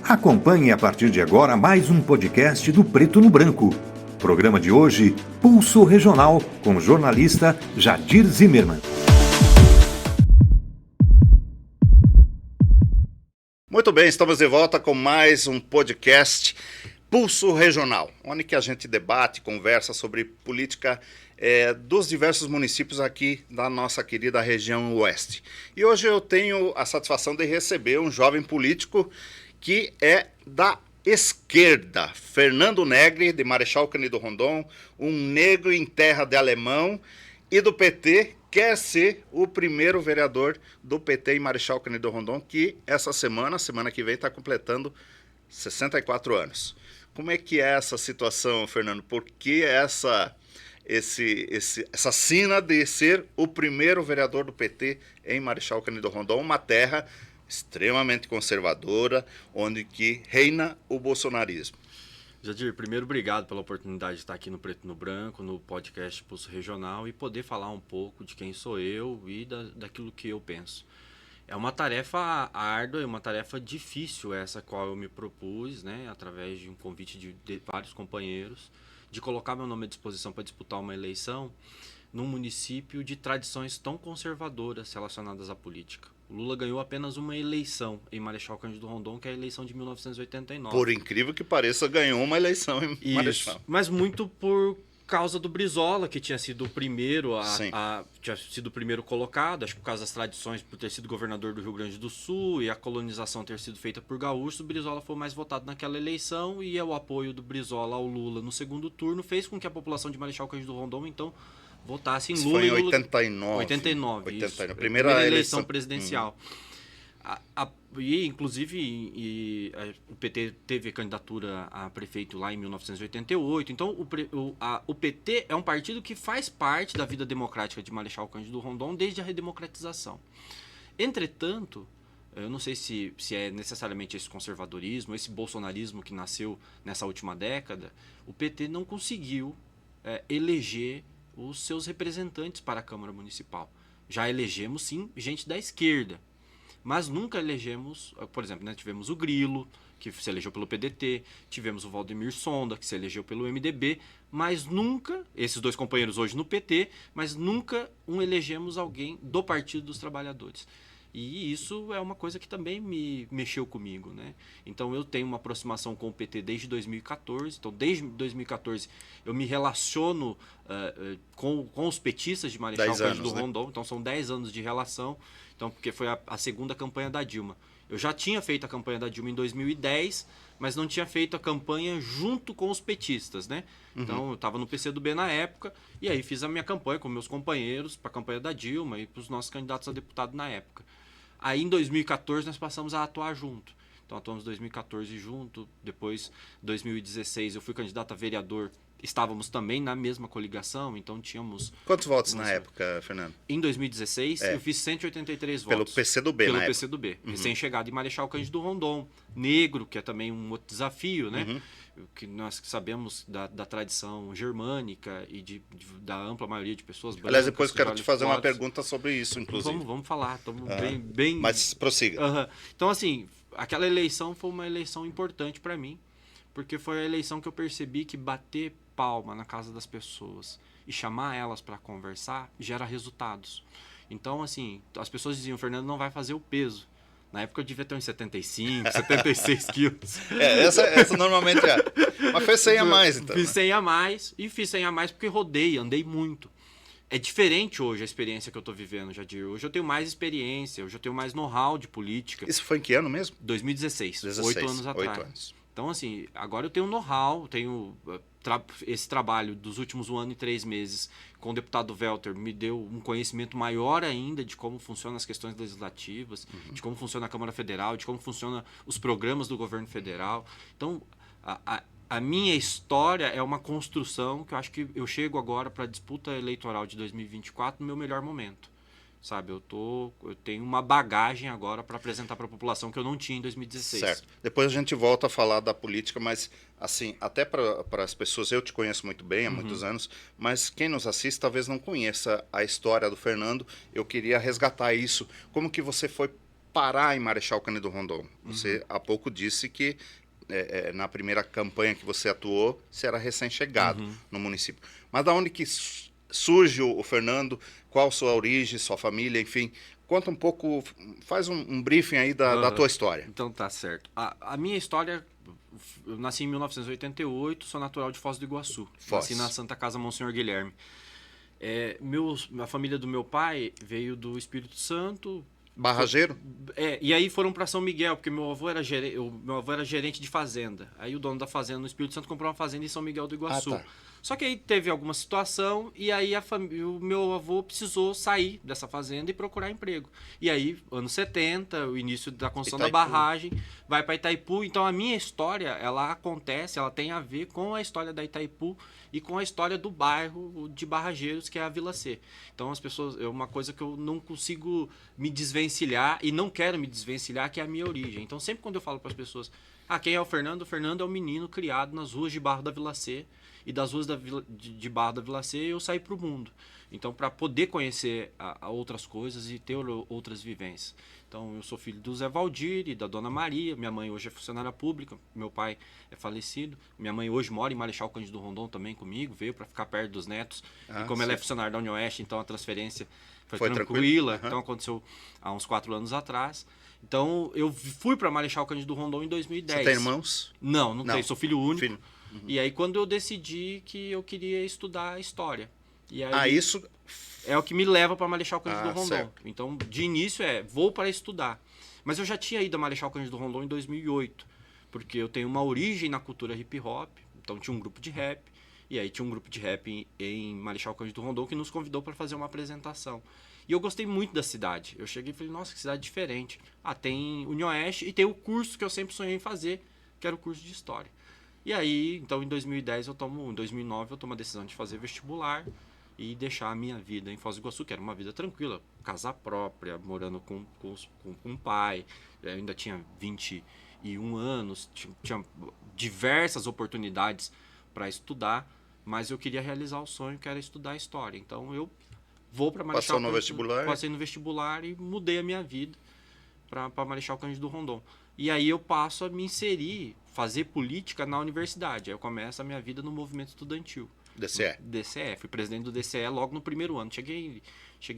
Acompanhe a partir de agora mais um podcast do Preto no Branco. Programa de hoje, Pulso Regional, com o jornalista Jadir Zimmermann. Muito bem, estamos de volta com mais um podcast Pulso Regional, onde que a gente debate, conversa sobre política dos diversos municípios aqui da nossa querida região oeste. E hoje eu tenho a satisfação de receber um jovem político que é da esquerda, Fernando Negri, de Marechal Cândido Rondon, um negro em terra de alemão e do PT, quer ser o primeiro vereador do PT em Marechal Cândido Rondon, que essa semana que vem, está completando 64 anos. Como é que é essa situação, Fernando? Por que essa sina de ser o primeiro vereador do PT em Marechal Cândido Rondon, uma terra extremamente conservadora, onde que reina o bolsonarismo? Jadir, primeiro, obrigado pela oportunidade de estar aqui no Preto no Branco, no podcast Pulso Regional, e poder falar um pouco de quem sou eu e daquilo que eu penso. É uma tarefa árdua e uma tarefa difícil essa qual eu me propus, né, através de um convite de vários companheiros, de colocar meu nome à disposição para disputar uma eleição num município de tradições tão conservadoras relacionadas à política. O Lula ganhou apenas uma eleição em Marechal Cândido Rondon, que é a eleição de 1989. Por incrível que pareça, ganhou uma eleição em Marechal. Mas muito por causa do Brizola, que tinha sido o primeiro tinha sido o primeiro colocado, acho que por causa das tradições, por ter sido governador do Rio Grande do Sul e a colonização ter sido feita por gaúchos, o Brizola foi mais votado naquela eleição e o apoio do Brizola ao Lula no segundo turno fez com que a população de Marechal Cândido Rondon, então, votasse em Lula. Foi em 89. Isso. Primeira eleição presidencial. E, inclusive, o PT teve candidatura a prefeito lá em 1988. Então, o PT é um partido que faz parte da vida democrática de Marechal Cândido Rondon desde a redemocratização. Entretanto, eu não sei se é necessariamente esse conservadorismo, esse bolsonarismo que nasceu nessa última década, o PT não conseguiu eleger os seus representantes para a Câmara Municipal. Já elegemos, sim, gente da esquerda, mas nunca elegemos, por exemplo, né, tivemos o Grilo, que se elegeu pelo PDT, tivemos o Valdemir Sonda, que se elegeu pelo MDB, mas nunca, esses dois companheiros hoje no PT, mas nunca elegemos alguém do Partido dos Trabalhadores. E isso é uma coisa que também me mexeu comigo, né? Então eu tenho uma aproximação com o PT desde 2014. Então desde 2014 eu me relaciono com os petistas de Marechal Cândido Rondon. Então são 10 anos de relação. Então, porque foi a segunda campanha da Dilma. Eu já tinha feito a campanha da Dilma em 2010, mas não tinha feito a campanha junto com os petistas, né? Então eu estava no PCdoB na época e aí fiz a minha campanha com meus companheiros para a campanha da Dilma e para os nossos candidatos a deputado na época. Aí em 2014 nós passamos a atuar junto. Então atuamos em 2014 junto, depois em 2016 eu fui candidato a vereador, estávamos também na mesma coligação, então tínhamos... Quantos votos na época, Fernando? Em 2016 eu fiz 183 votos. Pelo PCdoB, Pelo PCdoB, recém-chegado em Marechal Cândido Rondon, negro, que é também um outro desafio, né? Que nós sabemos da tradição germânica e da ampla maioria de pessoas brancas. Aliás, depois eu quero te fazer uma pergunta sobre isso, inclusive. Vamos falar, estamos bem... Mas prossiga. Então, assim, aquela eleição foi uma eleição importante para mim, porque foi a eleição que eu percebi que bater palma na casa das pessoas e chamar elas para conversar gera resultados. Então, assim, as pessoas diziam, o Fernando não vai fazer o peso. Na época eu devia ter uns 75, 76 quilos. Essa normalmente é. Mas fez 100 a mais, então. Fiz 100 a mais, e fiz 100 a mais porque andei muito. É diferente hoje a experiência que eu estou vivendo, Jadir. Hoje eu tenho mais experiência, hoje eu tenho mais know-how de política. Isso foi em que ano mesmo? 2016, 8 anos atrás. 8 anos. Então, assim, agora eu tenho know-how, tenho esse trabalho dos últimos 1 ano e 3 meses com o deputado Welter me deu um conhecimento maior ainda de como funcionam as questões legislativas, de como funciona a Câmara Federal, de como funcionam os programas do governo federal. Então, a minha história é uma construção que eu acho que eu chego agora para a disputa eleitoral de 2024 no meu melhor momento. Sabe, eu tenho uma bagagem agora para apresentar para a população que eu não tinha em 2016. Certo. Depois a gente volta a falar da política, mas assim, até para as pessoas, eu te conheço muito bem há muitos anos, mas quem nos assiste talvez não conheça a história do Fernando. Eu queria resgatar isso. Como que você foi parar em Marechal Cândido Rondon? Você há pouco disse que na primeira campanha que você atuou, você era recém-chegado no município. Mas da onde que surge o Fernando? Qual sua origem, sua família, enfim? Conta um pouco, faz um briefing aí da tua história. Então tá certo. A minha história, eu nasci em 1988, sou natural de Foz do Iguaçu. Foz. Nasci na Santa Casa Monsenhor Guilherme. A família do meu pai veio do Espírito Santo. Barrageiro? E aí foram para São Miguel, porque meu avô era gerente de fazenda. Aí o dono da fazenda no Espírito Santo comprou uma fazenda em São Miguel do Iguaçu. Ah, tá. Só que aí teve alguma situação e aí o meu avô precisou sair dessa fazenda e procurar emprego. E aí, anos 70, o início da construção da barragem, vai para Itaipu. Então a minha história, ela tem a ver com a história da Itaipu e com a história do bairro de Barrageiros, que é a Vila C. Então as pessoas, é uma coisa que eu não consigo me desvencilhar e não quero me desvencilhar, que é a minha origem. Então sempre quando eu falo para as pessoas, quem é o Fernando? O Fernando é um menino criado nas ruas de Barro da Vila C. E das ruas de Barra da Vila C eu saí para o mundo. Então, para poder conhecer a outras coisas e ter outras vivências. Então, eu sou filho do Zé Valdir e da Dona Maria. Minha mãe hoje é funcionária pública. Meu pai é falecido. Minha mãe hoje mora em Marechal Cândido Rondon também comigo. Veio para ficar perto dos netos. E como ela é funcionária da Unioeste, então a transferência foi tranquila. Então, aconteceu há uns 4 anos atrás. Então, eu fui para Marechal Cândido Rondon em 2010. Você tem irmãos? Não tenho. Sou filho único. E aí, quando eu decidi que eu queria estudar História. E aí, isso é o que me leva para Marechal Cândido Rondon. Certo. Então, de início vou para estudar. Mas eu já tinha ido a Marechal Cândido Rondon em 2008, porque eu tenho uma origem na cultura hip hop, então tinha um grupo de rap, e aí tinha um grupo de rap em Marechal Cândido Rondon que nos convidou para fazer uma apresentação. E eu gostei muito da cidade. Eu cheguei e falei, nossa, que cidade diferente. Tem Unioeste e tem o curso que eu sempre sonhei em fazer, que era o curso de História. E aí, então em 2009 eu tomo a decisão de fazer vestibular e deixar a minha vida em Foz do Iguaçu, que era uma vida tranquila, casa própria, morando com um pai. Eu ainda tinha 21 anos, tinha diversas oportunidades para estudar, mas eu queria realizar o sonho que era estudar História. Então eu vou para Marechal Passou no vestibular? Passei no vestibular e mudei a minha vida para Marechal Cândido Rondon. E aí eu passo a me inserir, fazer política na universidade. Aí eu começo a minha vida no movimento estudantil. DCE. Fui presidente do DCE logo no primeiro ano. Cheguei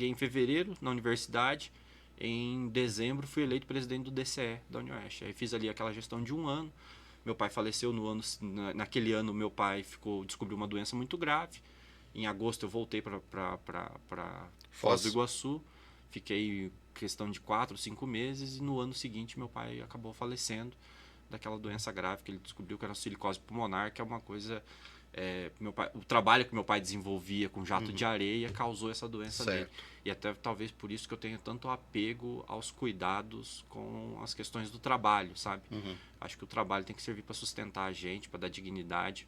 em fevereiro na universidade. Em dezembro fui eleito presidente do DCE da Unioeste. Aí fiz ali aquela gestão de 1 ano. Meu pai faleceu naquele ano. Meu pai descobriu uma doença muito grave. Em agosto eu voltei para Foz do Iguaçu. Fiquei questão de 4, 5 meses e no ano seguinte meu pai acabou falecendo daquela doença grave que ele descobriu, que era silicose pulmonar, que é uma coisa... o trabalho que meu pai desenvolvia com jato de areia causou essa doença nele. E até talvez por isso que eu tenho tanto apego aos cuidados com as questões do trabalho, sabe? Acho que o trabalho tem que servir para sustentar a gente, para dar dignidade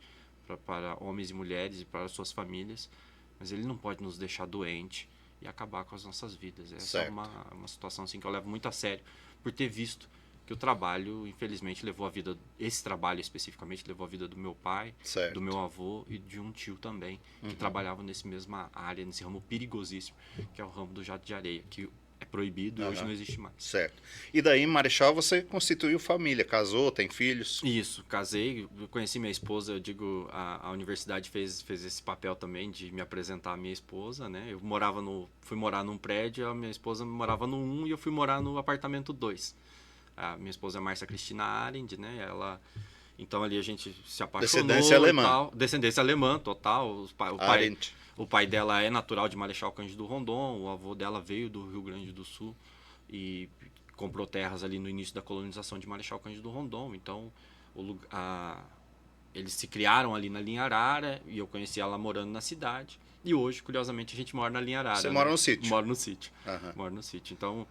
para homens e mulheres e para suas famílias, mas ele não pode nos deixar doente e acabar com as nossas vidas. Essa é uma situação assim, que eu levo muito a sério, por ter visto que o trabalho, infelizmente, esse trabalho especificamente, levou a vida do meu pai, do meu avô e de um tio também, que trabalhavam nessa mesma área, nesse ramo perigosíssimo, que é o ramo do jato de areia, que é proibido e hoje não existe mais. Certo. E daí, em Marechal, você constituiu família, casou, tem filhos? Isso, casei, eu conheci minha esposa, a universidade fez esse papel também de me apresentar a minha esposa, né? Eu fui morar num prédio, a minha esposa morava no 1 e eu fui morar no apartamento 2. A minha esposa é Márcia Cristina Arendt, né? Então ali a gente se apaixonou. Descendência alemã. Tal. Descendência alemã, total. O pai dela é natural de Marechal Cândido Rondon, o avô dela veio do Rio Grande do Sul e comprou terras ali no início da colonização de Marechal Cândido Rondon. Então eles se criaram ali na Linha Arara e eu conheci ela morando na cidade. E hoje, curiosamente, a gente mora na Linha Arara. Você mora no sítio? Moro no sítio. Moro no sítio. Então...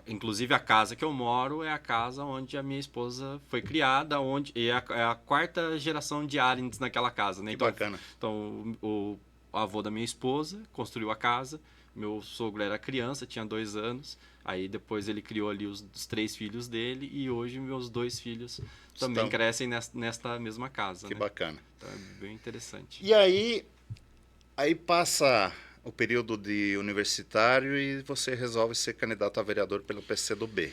inclusive a casa que eu moro é a casa onde a minha esposa foi criada, é a 4ª geração de Arendts naquela casa, né? Que bacana. Então o avô da minha esposa construiu a casa, meu sogro era criança, tinha 2 anos, aí depois ele criou ali os 3 filhos dele e hoje meus 2 filhos também crescem nesta mesma casa. Que né? Bacana. Então é bem interessante. E aí passa o período de universitário e você resolve ser candidato a vereador pelo PCdoB.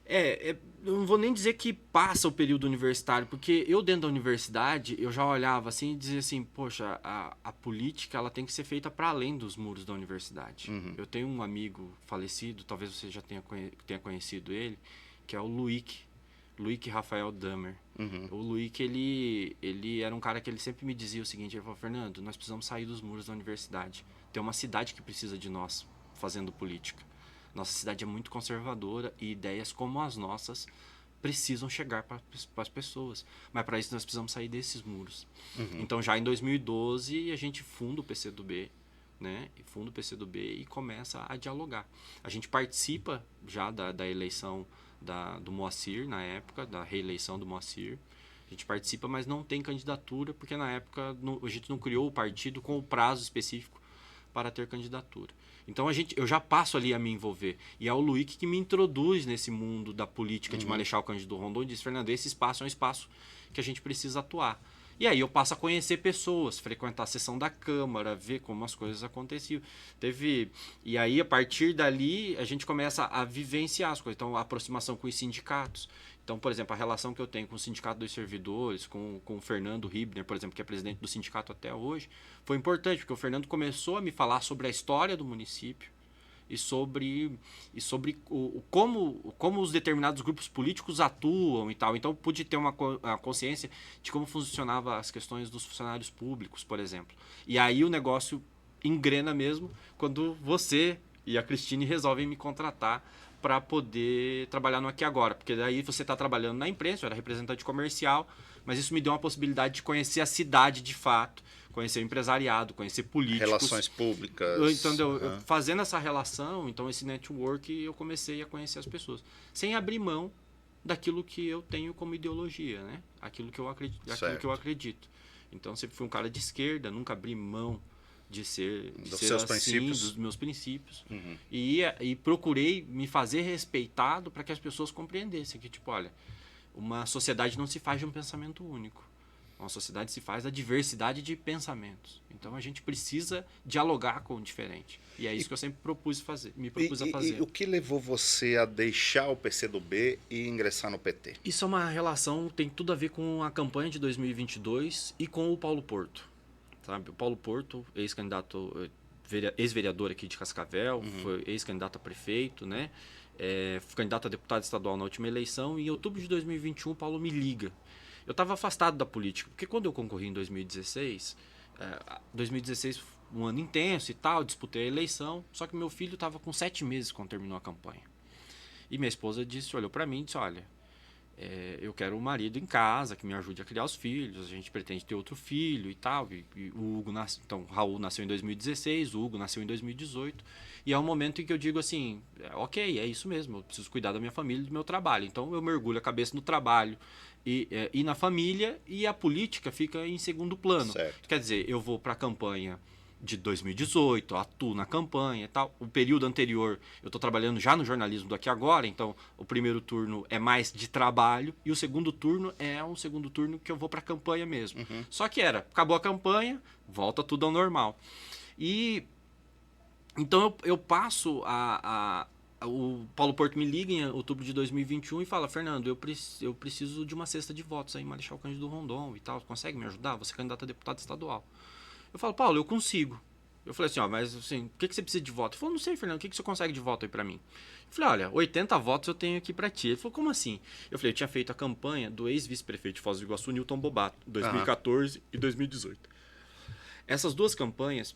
Eu não vou nem dizer que passa o período universitário, porque eu dentro da universidade, eu já olhava assim e dizia assim, poxa, a política ela tem que ser feita para além dos muros da universidade. Eu tenho um amigo falecido, talvez você já tenha conhecido ele, que é o Luick Rafael Damer. O Luick, ele era um cara que ele sempre me dizia o seguinte, ele falou, Fernando, nós precisamos sair dos muros da universidade. Tem uma cidade que precisa de nós fazendo política. Nossa cidade é muito conservadora e ideias como as nossas precisam chegar para as pessoas. Mas para isso nós precisamos sair desses muros. Então já em 2012 a gente funda o PCdoB, né? Funda o PCdoB e começa a dialogar. A gente participa já da eleição do Moacir, na época, da reeleição do Moacir. A gente participa, mas não tem candidatura, porque na época a gente não criou o partido com o prazo específico para ter candidatura. Então eu já passo ali a me envolver. E é o Luick que me introduz nesse mundo da política de Marechal Cândido Rondon e diz, Fernando, esse espaço é um espaço que a gente precisa atuar. E aí eu passo a conhecer pessoas, frequentar a sessão da Câmara, ver como as coisas aconteciam. E aí, a partir dali, a gente começa a vivenciar as coisas. Então, a aproximação com os sindicatos. Então, por exemplo, a relação que eu tenho com o Sindicato dos Servidores, com o Fernando Hibner, por exemplo, que é presidente do sindicato até hoje, foi importante, porque o Fernando começou a me falar sobre a história do município e sobre como os determinados grupos políticos atuam e tal. Então, eu pude ter uma consciência de como funcionava as questões dos funcionários públicos, por exemplo. E aí o negócio engrena mesmo quando você e a Cristine resolvem me contratar para poder trabalhar no Aqui Agora. Porque daí você está trabalhando na imprensa, eu era representante comercial, mas isso me deu uma possibilidade de conhecer a cidade de fato, conhecer o empresariado, conhecer políticos. Relações públicas. Então, fazendo essa relação, então esse network, eu comecei a conhecer as pessoas. Sem abrir mão daquilo que eu tenho como ideologia, né? Aquilo que eu acredito. Então, sempre fui um cara de esquerda, nunca abri mão de ser seus assim, princípios. dos meus princípios. E procurei me fazer respeitado para que as pessoas compreendessem que, tipo, olha, uma sociedade não se faz de um pensamento único. Uma sociedade se faz da diversidade de pensamentos. Então a gente precisa dialogar com o diferente. E é isso que eu sempre me propus a fazer. E o que levou você a deixar o PCdoB e ingressar no PT? Isso é uma relação, tem tudo a ver com a campanha de 2022 e com o Paulo Porto. Sabe? O Paulo Porto, ex-candidato, ex-vereador aqui de Cascavel, foi ex-candidato a prefeito, né? Foi candidato a deputado estadual na última eleição. E em outubro de 2021 o Paulo me liga. Eu estava afastado da política, porque quando eu concorri em 2016, 2016 um ano intenso e tal, disputei a eleição, só que meu filho estava com 7 meses quando terminou a campanha. E minha esposa olhou para mim e disse, olha, eu quero um marido em casa que me ajude a criar os filhos, a gente pretende ter outro filho e tal. E o Hugo então, o Raul nasceu em 2016, o Hugo nasceu em 2018, e é um momento em que eu digo assim, ok, é isso mesmo, eu preciso cuidar da minha família e do meu trabalho. Então eu mergulho a cabeça no trabalho e na família, e a política fica em segundo plano. Certo. Quer dizer, eu vou para a campanha de 2018, atuo na campanha e tal. O período anterior, eu estou trabalhando já no jornalismo do Aqui Agora, então o primeiro turno é mais de trabalho e o segundo turno é um segundo turno que eu vou para a campanha mesmo. Só que acabou a campanha, volta tudo ao normal. E então eu passo o Paulo Porto me liga em outubro de 2021 e fala, Fernando, eu preciso de uma cesta de votos aí em Marechal Cândido Rondon e tal, consegue me ajudar? Você é candidato a deputado estadual. Eu falo, Paulo, eu consigo. Eu falei assim, mas assim, o que você precisa de voto? Ele falou, não sei, Fernando, o que você consegue de voto aí pra mim? Eu falei, olha, 80 votos eu tenho aqui pra ti. Ele falou, como assim? Eu falei, eu tinha feito a campanha do ex-vice-prefeito de Foz do Iguaçu, Newton Bobato, 2014 e 2018. Essas duas campanhas,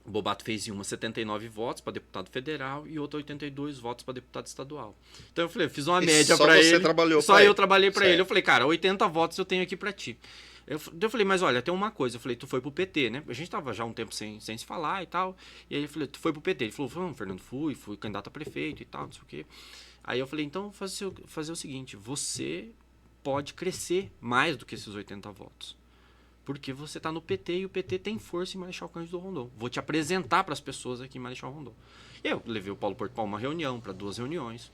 o Bobato fez uma 79 votos para deputado federal e outra 82 votos para deputado estadual. Então eu falei, eu fiz uma média para ele. Só eu trabalhei para ele. Eu falei, cara, 80 votos eu tenho aqui para ti. Eu falei, mas olha, tem uma coisa. Eu falei, tu foi pro PT, né? A gente tava já um tempo sem se falar e tal. E aí eu falei, tu foi pro PT. Ele falou, Fernando, fui candidato a prefeito e tal, não sei o quê. Aí eu falei, então fazer o seguinte, você pode crescer mais do que esses 80 votos. Porque você tá no PT e o PT tem força em Marechal Cândido Rondon. Vou te apresentar para as pessoas aqui em Marechal Rondon. E aí eu levei o Paulo Porto para uma reunião, para 2 reuniões.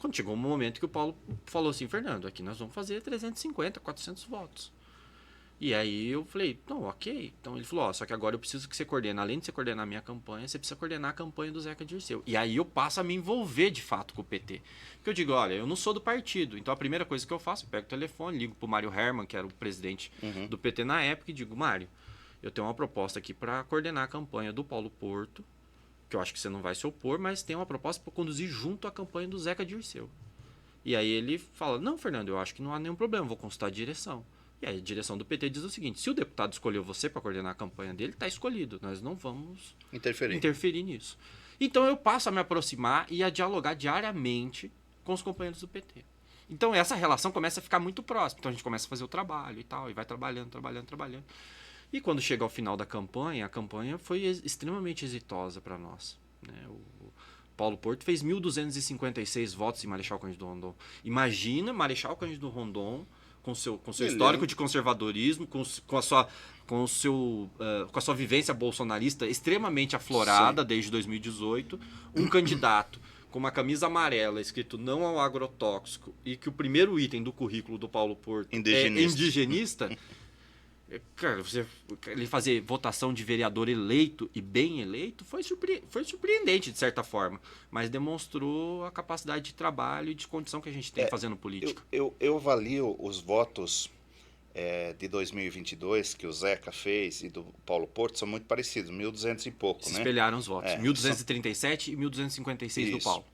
Quando chegou um momento que o Paulo falou assim, Fernando, aqui nós vamos fazer 350, 400 votos. E aí eu falei, não, ok. Então ele falou, ó, só que agora eu preciso que você coordene, além de você coordenar a minha campanha, você precisa coordenar a campanha do Zeca Dirceu. E aí eu passo a me envolver de fato com o PT. Porque eu digo, olha, eu não sou do partido. Então a primeira coisa que eu faço, eu pego o telefone, ligo pro Mário Hermann, que era o presidente do PT na época, e digo, Mário, eu tenho uma proposta aqui para coordenar a campanha do Paulo Porto, que eu acho que você não vai se opor, mas tem uma proposta para conduzir junto a campanha do Zeca Dirceu. E aí ele fala, não, Fernando, eu acho que não há nenhum problema, vou consultar a direção. E aí a direção do PT diz o seguinte, se o deputado escolheu você para coordenar a campanha dele, está escolhido, nós não vamos interferir nisso. Então eu passo a me aproximar e a dialogar diariamente com os companheiros do PT. Então essa relação começa a ficar muito próxima, então a gente começa a fazer o trabalho e tal, e vai trabalhando. E quando chega ao final da campanha, a campanha foi extremamente exitosa para nós, né? O Paulo Porto fez 1.256 votos em Marechal Cândido Rondon. Imagina Marechal Cândido Rondon com seu histórico de conservadorismo, com a sua vivência bolsonarista extremamente aflorada desde 2018, um candidato com uma camisa amarela escrito não ao agrotóxico e que o primeiro item do currículo do Paulo Porto é indigenista. Cara, ele fazer votação de vereador eleito e bem eleito foi surpreendente, de certa forma. Mas demonstrou a capacidade de trabalho e de condição que a gente tem fazendo política. Eu avalio os votos de 2022 que o Zeca fez e do Paulo Porto são muito parecidos, 1.200 e pouco, Se né? espelharam os votos. 1.237 e 1.256 do Paulo.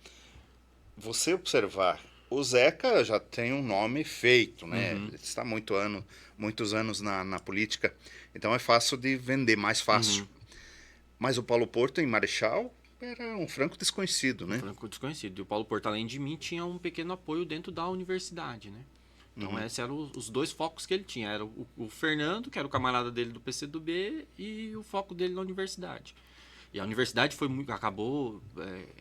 Você observar, o Zeca já tem um nome feito, né? Ele está muitos anos na política, então é fácil de vender, mais fácil. Mas o Paulo Porto, em Marechal, era um franco desconhecido, né? Franco desconhecido. E o Paulo Porto, além de mim, tinha um pequeno apoio dentro da universidade, né? Então esses eram os dois focos que ele tinha. Era o Fernando, que era o camarada dele do PCdoB, e o foco dele na universidade. E a universidade acabou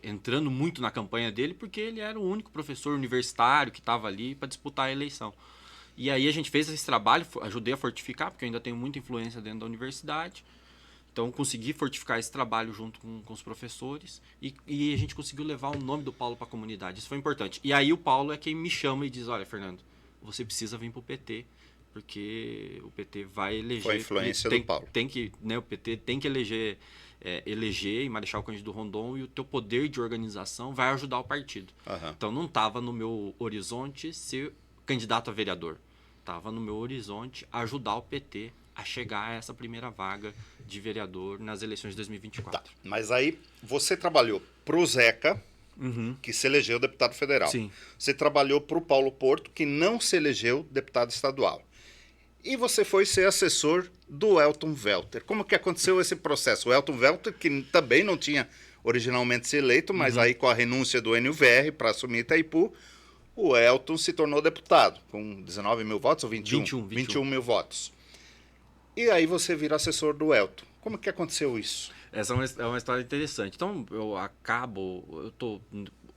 entrando muito na campanha dele, porque ele era o único professor universitário que estava ali para disputar a eleição. E aí a gente fez esse trabalho, ajudei a fortificar, porque eu ainda tenho muita influência dentro da universidade. Então consegui fortificar esse trabalho junto com os professores e a gente conseguiu levar o nome do Paulo para a comunidade. Isso foi importante. E aí o Paulo é quem me chama e diz, olha, Fernando, você precisa vir para o PT, porque o PT vai eleger... Foi a influência do Paulo. O PT tem que eleger em Marechal Cândido Rondon, e o teu poder de organização vai ajudar o partido. Então não estava no meu horizonte ser candidato a vereador. Estava no meu horizonte ajudar o PT a chegar a essa primeira vaga de vereador nas eleições de 2024. Tá. Mas aí você trabalhou para o Zeca, que se elegeu deputado federal. Sim. Você trabalhou para o Paulo Porto, que não se elegeu deputado estadual. E você foi ser assessor do Elton Welter. Como que aconteceu esse processo? O Elton Welter, que também não tinha originalmente se eleito, mas aí com a renúncia do NUVR para assumir Itaipu, o Elton se tornou deputado, com 19 mil votos ou 21? 21 mil votos. E aí você vira assessor do Elton. Como que aconteceu isso? Essa é uma história interessante. Então,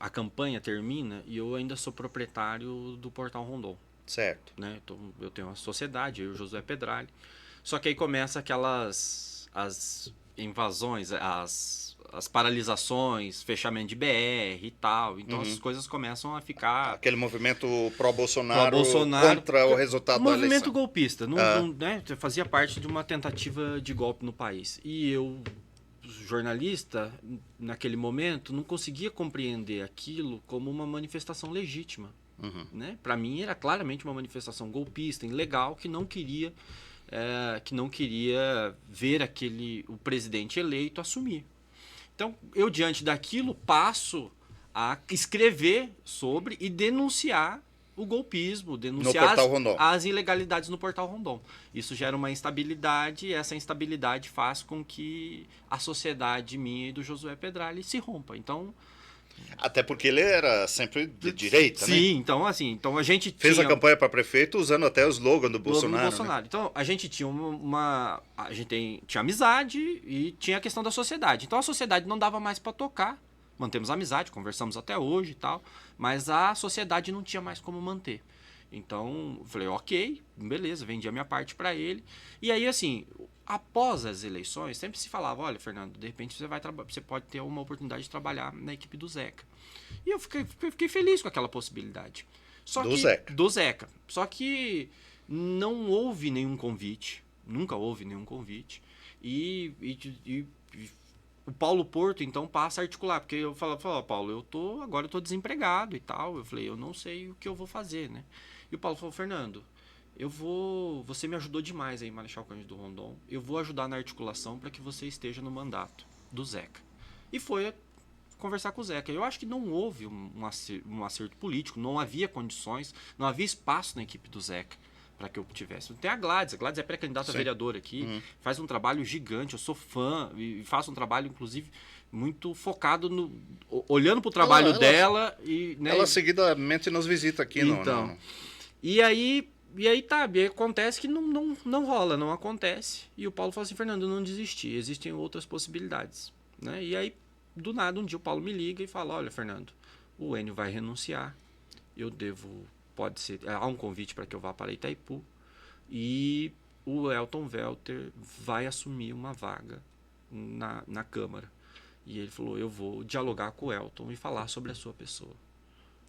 a campanha termina e eu ainda sou proprietário do Portal Rondon. Certo. Né? Eu tenho uma sociedade, eu e o Josué Pedrali. Só que aí começa as invasões, as paralisações, fechamento de BR e tal. Então as coisas começam a ficar... Aquele movimento pró-Bolsonaro contra o resultado da eleição. Movimento golpista. Né? Fazia parte de uma tentativa de golpe no país. E eu, jornalista, naquele momento, não conseguia compreender aquilo como uma manifestação legítima. Né? Para mim era claramente uma manifestação golpista, ilegal, que não queria ver o presidente eleito assumir. Então, eu, diante daquilo, passo a escrever sobre e denunciar o golpismo, denunciar as ilegalidades no Portal Rondon. Isso gera uma instabilidade, e essa instabilidade faz com que a sociedade minha e do Josué Pedrali se rompa. Então... Até porque ele era sempre de direita, né? Sim, então a gente fez a campanha para prefeito usando até o slogan do Bolsonaro. Né? Então a gente tinha tinha amizade e tinha a questão da sociedade. Então a sociedade não dava mais para tocar. Mantemos amizade, conversamos até hoje e tal, mas a sociedade não tinha mais como manter. Então eu falei, ok, beleza, vendi a minha parte para ele. E aí, assim, após as eleições, sempre se falava, olha, Fernando, de repente você pode ter uma oportunidade de trabalhar na equipe do Zeca. E eu fiquei feliz com aquela possibilidade. Do Zeca. Só que Não houve nenhum convite, nunca houve nenhum convite. E o Paulo Porto, então, passa a articular, porque eu falo, Paulo, agora eu tô desempregado e tal. Eu falei, eu não sei o que eu vou fazer, né? E o Paulo falou, Fernando, você me ajudou demais aí, Marechal Cândido Rondon, eu vou ajudar na articulação para que você esteja no mandato do Zeca. E foi conversar com o Zeca. Eu acho que não houve um acerto político, não havia condições, não havia espaço na equipe do Zeca para que eu tivesse. Tem a Gladys é pré-candidata a vereadora aqui, faz um trabalho gigante, eu sou fã e faço um trabalho, inclusive, muito focado olhando para o trabalho dela. Né, ela seguidamente nos visita aqui. Então, E aí acontece que não rola, não acontece. E o Paulo fala assim, Fernando, eu não desisti, existem outras possibilidades. Né? E aí, do nada, um dia o Paulo me liga e fala, olha, Fernando, o Enio vai renunciar, pode ser, há um convite para que eu vá para Itaipu, e o Elton Welter vai assumir uma vaga na Câmara. E ele falou, eu vou dialogar com o Elton e falar sobre a sua pessoa.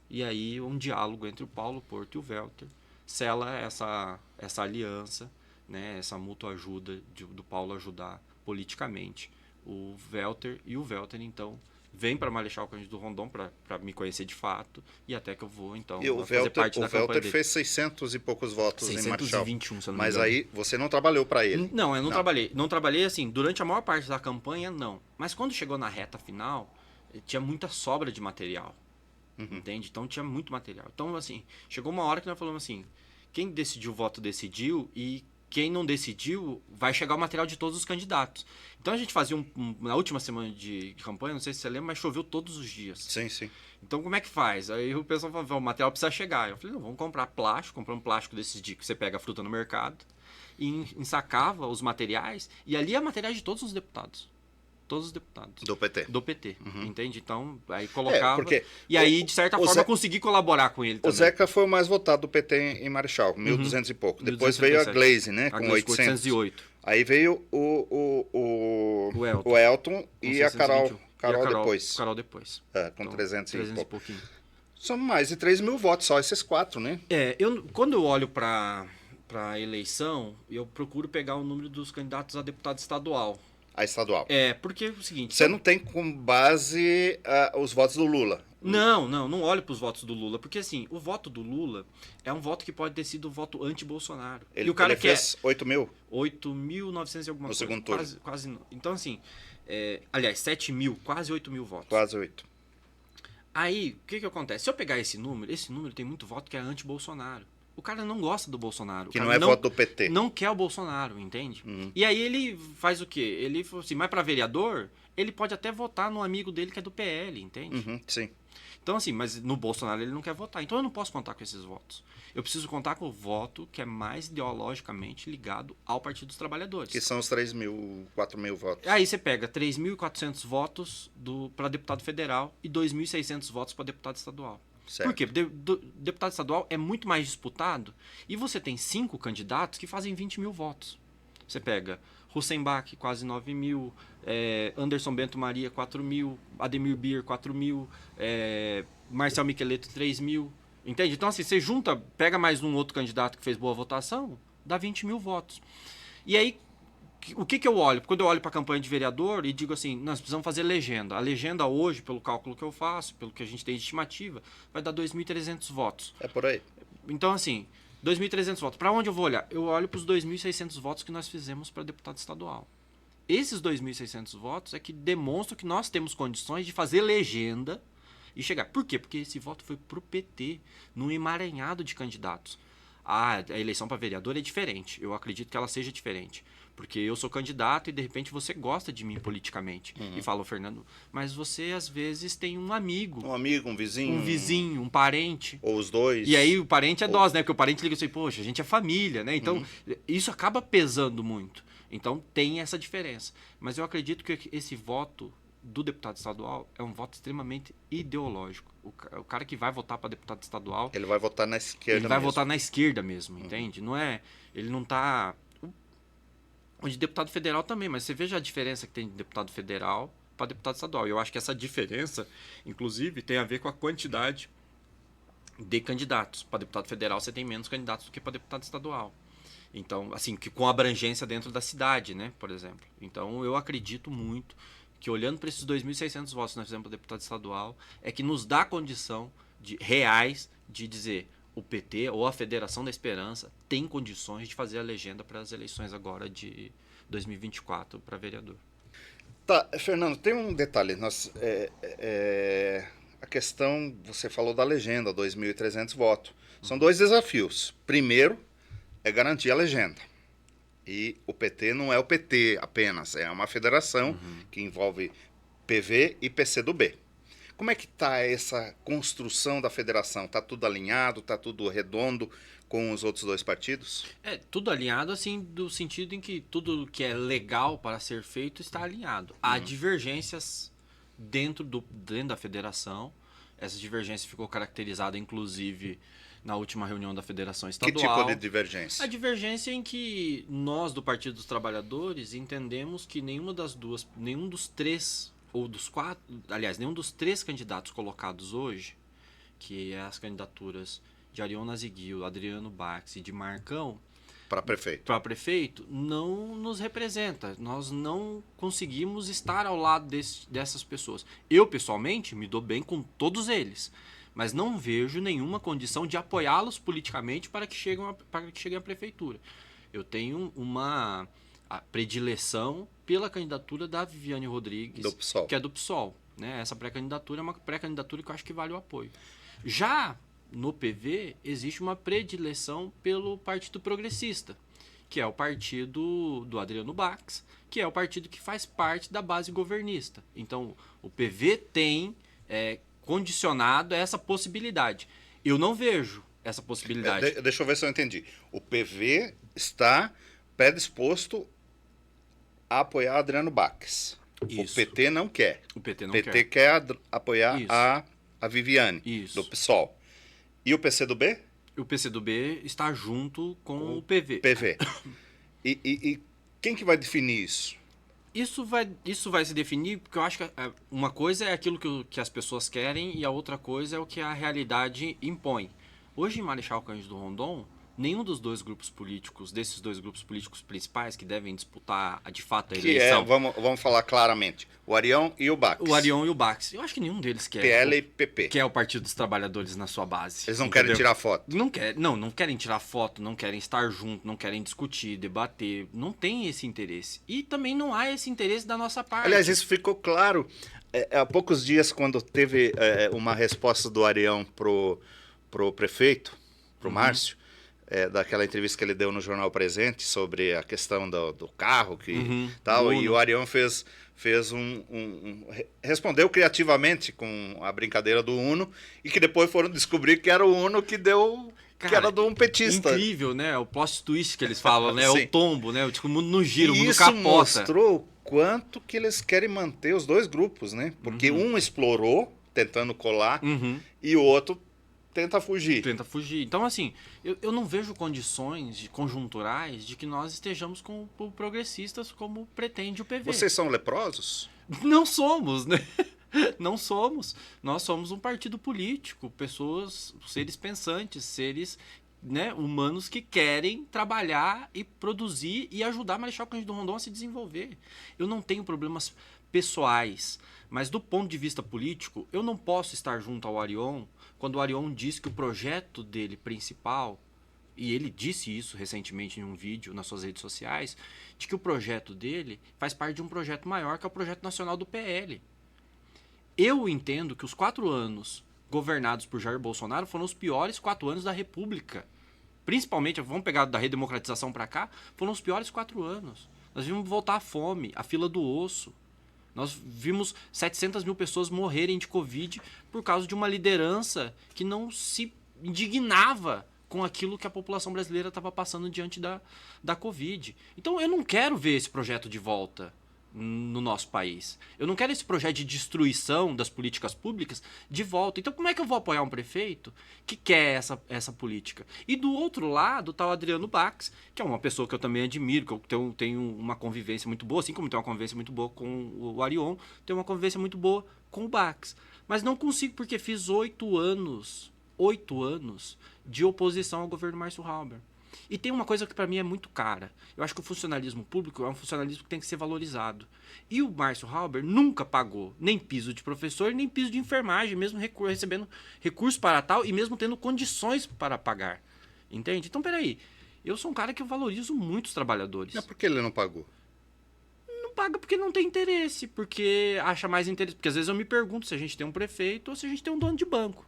E aí um diálogo entre o Paulo Porto e o Welter sela essa aliança, né, essa mútua ajuda do Paulo ajudar politicamente o Welter, e o Welter então vem para Marechal Cândido Rondon para me conhecer de fato, e até que eu vou então fazer parte da campanha dele. O Welter fez 600 e poucos votos em Marechal. 621, se eu não me Mas engano. aí você não trabalhou para ele? Não, eu não trabalhei. Não trabalhei assim, durante a maior parte da campanha, não. Mas quando chegou na reta final, tinha muita sobra de material. Entende? Então tinha muito material. Então, assim, chegou uma hora que nós falamos assim, quem decidiu o voto decidiu, e quem não decidiu, vai chegar o material de todos os candidatos. Então a gente fazia na última semana de campanha, não sei se você lembra, mas choveu todos os dias. Sim, sim. Então como é que faz? Aí o pessoal falou, o material precisa chegar. Eu falei, não, vamos comprar plástico, comprar um plástico desses de que você pega a fruta no mercado, e ensacava os materiais, e ali é materiais de todos os deputados. Todos os deputados. Do PT. Entende? Então, aí colocava. Porque aí, de certa forma, consegui colaborar com ele também. O Zeca foi o mais votado do PT em Marechal, 1.200 e pouco. Depois veio a Glaze, né? Com 808. Aí veio o Elton e a Carol depois. Carol depois. Com então, 300 e pouquinho. São mais de 3 mil votos, só esses 4, né? Quando eu olho para a eleição, eu procuro pegar o número dos candidatos a deputado estadual. A estadual. Porque é o seguinte... Você não tem como base os votos do Lula? Não olho para os votos do Lula, porque assim, o voto do Lula é um voto que pode ter sido um voto anti-Bolsonaro. Ele fez 8 mil? 8.900 e alguma coisa. No segundo turno. Quase. Então assim, aliás, 7 mil, quase 8 mil votos. Quase 8. Aí, o que acontece? Se eu pegar esse número tem muito voto que é anti-Bolsonaro. O cara não gosta do Bolsonaro. Que não é voto do PT. Não quer o Bolsonaro, entende? E aí ele faz o quê? Ele falou assim, mas para vereador, ele pode até votar no amigo dele que é do PL, entende? Sim. Então assim, mas no Bolsonaro ele não quer votar. Então eu não posso contar com esses votos. Eu preciso contar com o voto que é mais ideologicamente ligado ao Partido dos Trabalhadores. Que são os 3 mil, 4 mil votos. Aí você pega 3.400 votos para deputado federal e 2.600 votos para deputado estadual. Certo. Por quê? Deputado estadual é muito mais disputado e você tem 5 candidatos que fazem 20 mil votos. Você pega Hussenbach, quase 9 mil, Anderson Bento Maria, 4 mil, Ademir Bier, 4 mil, Marcel Micheleto, 3 mil. Entende? Então, assim, você pega mais um outro candidato que fez boa votação, dá 20 mil votos. E aí, o que eu olho? Quando eu olho para a campanha de vereador e digo assim, nós precisamos fazer legenda. A legenda hoje, pelo cálculo que eu faço, pelo que a gente tem de estimativa, vai dar 2.300 votos. É por aí. Então, assim, 2.300 votos. Para onde eu vou olhar? Eu olho para os 2.600 votos que nós fizemos para deputado estadual. Esses 2.600 votos é que demonstram que nós temos condições de fazer legenda e chegar. Por quê? Porque esse voto foi para o PT, num emaranhado de candidatos. A eleição para vereador é diferente. Eu acredito que ela seja diferente. Porque eu sou candidato e de repente você gosta de mim politicamente. E fala, Fernando, mas você às vezes tem um amigo. Um amigo, um vizinho. Um vizinho, um parente. Ou os dois. E aí o parente é dose, né? Porque o parente liga assim, poxa, a gente é família, né? Então, isso acaba pesando muito. Então, tem essa diferença. Mas eu acredito que esse voto do deputado estadual é um voto extremamente ideológico. O cara que vai votar para deputado estadual... Ele vai votar na esquerda Ele vai votar na esquerda mesmo, entende? Não é... Ele não tá... O de deputado federal também, mas você veja a diferença que tem de deputado federal para deputado estadual. Eu acho que essa diferença, inclusive, tem a ver com a quantidade de candidatos. Para deputado federal você tem menos candidatos do que para deputado estadual. Então, assim, que com abrangência dentro da cidade, né, por exemplo. Então, eu acredito muito que olhando para esses 2.600 votos que nós fizemos para deputado estadual, é que nos dá condição reais de dizer o PT ou a Federação da Esperança tem condições de fazer a legenda para as eleições agora de 2024 para vereador. Tá, Fernando, tem um detalhe. A questão, você falou da legenda, 2.300 votos. São dois desafios. Primeiro, é garantir a legenda. E o PT não é o PT apenas, é uma federação que envolve PV e PCdoB. Como é que está essa construção da federação? Está tudo alinhado, está tudo redondo com os outros dois partidos? É, tudo alinhado, assim, do sentido em que tudo que é legal para ser feito está alinhado. Há divergências dentro da federação. Essa divergência ficou caracterizada, inclusive, na última reunião da Federação Estadual. Que tipo de divergência? A divergência em que nós, do Partido dos Trabalhadores, entendemos que nenhum dos três, ou dos quatro, aliás, nenhum dos três candidatos colocados hoje, que é as candidaturas de Arion Naziguil, Adriano Bax e de Marcão, para prefeito, não nos representa. Nós não conseguimos estar ao lado dessas pessoas. Eu, pessoalmente, me dou bem com todos eles, mas não vejo nenhuma condição de apoiá-los politicamente para que cheguem à prefeitura. Eu tenho uma predileção pela candidatura da Viviane Rodrigues, do PSOL. Que é do PSOL. Né? Essa pré-candidatura é uma pré-candidatura que eu acho que vale o apoio. Já no PV, existe uma predileção pelo Partido Progressista, que é o partido do Adriano Bax, que é o partido que faz parte da base governista. Então, o PV tem condicionado essa possibilidade. Eu não vejo essa possibilidade. Deixa eu ver se eu entendi. O PV está predisposto a apoiar Adriano Bax. Isso. O PT não quer. O PT não quer. O PT quer apoiar Isso. a Viviane, Isso. do PSOL. E o PCdoB? O PCdoB está junto com o PV. E quem que vai definir isso? Isso vai se definir, porque eu acho que uma coisa é aquilo que as pessoas querem e a outra coisa é o que a realidade impõe. Hoje, em Marechal Cândido Rondon, nenhum dos dois grupos políticos, desses dois grupos políticos principais que devem disputar de fato a eleição... Que vamos falar claramente, o Arion e o Bax. O Arion e o Bax. Eu acho que nenhum deles quer... PL e PP. Que é o Partido dos Trabalhadores na sua base. Eles não querem tirar foto. Não querem tirar foto, não querem estar junto, não querem discutir, debater. Não tem esse interesse. E também não há esse interesse da nossa parte. Aliás, isso ficou claro há poucos dias, quando teve uma resposta do Arion pro prefeito, pro Márcio, daquela entrevista que ele deu no Jornal Presente sobre a questão do carro tal, e o Arion respondeu criativamente com a brincadeira do Uno, e que depois foram descobrir que era o Uno que deu... Cara, que era de um petista. Incrível, né? O plot twist que eles falam, né? Sim. O tombo, né? Tipo, o mundo não gira, o mundo isso capota. Mostrou o quanto que eles querem manter os dois grupos, né? Porque um explorou, tentando colar, e o outro tenta fugir. Então, assim, eu não vejo condições conjunturais de que nós estejamos com progressistas como pretende o PV. Vocês são leprosos? Não somos, né? Não somos. Nós somos um partido político, seres pensantes, seres, né, humanos que querem trabalhar e produzir e ajudar Marechal Cândido Rondon a se desenvolver. Eu não tenho problemas pessoais, mas do ponto de vista político, eu não posso estar junto ao Arion quando o Arion diz que o projeto dele principal, e ele disse isso recentemente em um vídeo nas suas redes sociais, de que o projeto dele faz parte de um projeto maior, que é o projeto nacional do PL. Eu entendo que os 4 anos governados por Jair Bolsonaro foram os piores 4 anos da República. Principalmente, vamos pegar da redemocratização para cá, foram os piores 4 anos. Nós vimos voltar a fome, a fila do osso. Nós vimos 700 mil pessoas morrerem de Covid por causa de uma liderança que não se indignava com aquilo que a população brasileira estava passando diante da Covid. Então eu não quero ver esse projeto de volta no nosso país. Eu não quero esse projeto de destruição das políticas públicas de volta. Então como é que eu vou apoiar um prefeito que quer essa política? E do outro lado está o Adriano Bax, que é uma pessoa que eu também admiro, que eu tenho uma convivência muito boa, assim como tenho uma convivência muito boa com o Arion, tenho uma convivência muito boa com o Bax. Mas não consigo, porque fiz 8 anos 8 anos de oposição ao governo Márcio Halber. E tem uma coisa que para mim é muito cara. Eu acho que o funcionalismo público é um funcionalismo que tem que ser valorizado. E o Márcio Halber nunca pagou nem piso de professor, nem piso de enfermagem, mesmo recebendo recurso para tal e mesmo tendo condições para pagar. Entende? Então, peraí. Eu sou um cara que eu valorizo muito os trabalhadores. Mas por que ele não pagou? Não paga porque não tem interesse, porque acha mais interesse. Porque às vezes eu me pergunto se a gente tem um prefeito ou se a gente tem um dono de banco.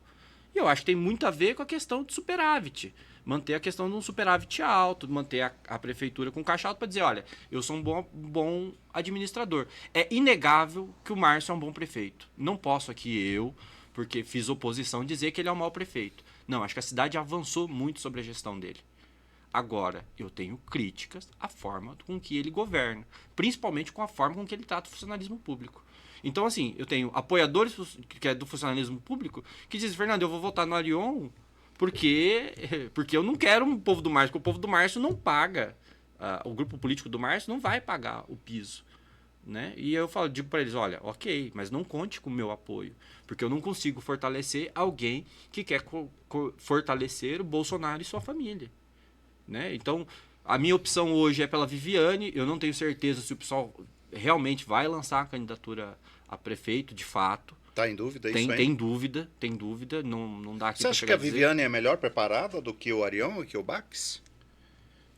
E eu acho que tem muito a ver com a questão de superávit. Manter a questão de um superávit alto, manter a prefeitura com caixa alto para dizer, olha, eu sou um bom administrador. É inegável que o Márcio é um bom prefeito. Não posso aqui porque fiz oposição, dizer que ele é um mau prefeito. Não, acho que a cidade avançou muito sobre a gestão dele. Agora, eu tenho críticas à forma com que ele governa, principalmente com a forma com que ele trata o funcionalismo público. Então, assim, eu tenho apoiadores que é do funcionalismo público que dizem, Fernando, eu vou votar no Arion porque eu não quero um povo do Márcio, porque o povo do Márcio não paga. O grupo político do Márcio não vai pagar o piso. Né? E eu digo para eles, olha, ok, mas não conte com o meu apoio, porque eu não consigo fortalecer alguém que quer fortalecer o Bolsonaro e sua família. Né? Então, a minha opção hoje é pela Viviane. Eu não tenho certeza se o pessoal realmente vai lançar a candidatura a prefeito, de fato. Tá em dúvida isso, hein? Tem dúvida, não dá aqui. Você acha que a Viviane é melhor preparada do que o Arion e que o Bax?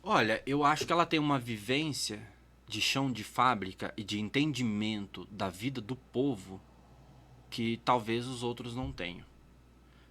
Olha, eu acho que ela tem uma vivência de chão de fábrica e de entendimento da vida do povo que talvez os outros não tenham.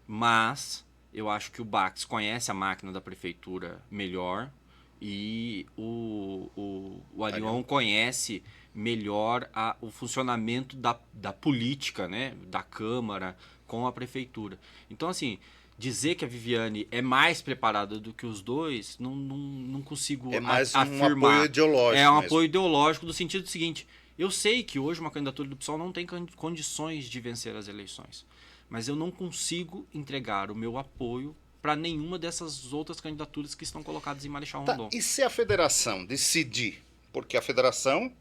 Mas eu acho que o Bax conhece a máquina da prefeitura melhor e o Arion conhece melhor o funcionamento da política, né, da Câmara com a prefeitura. Então, assim, dizer que a Viviane é mais preparada do que os dois, não consigo é mais afirmar. Um apoio ideológico. É um mesmo. apoio ideológico do sentido seguinte, eu sei que hoje uma candidatura do PSOL não tem condições de vencer as eleições, mas eu não consigo entregar o meu apoio para nenhuma dessas outras candidaturas que estão colocadas em Marechal Rondon. E se a federação decidir? Porque a federação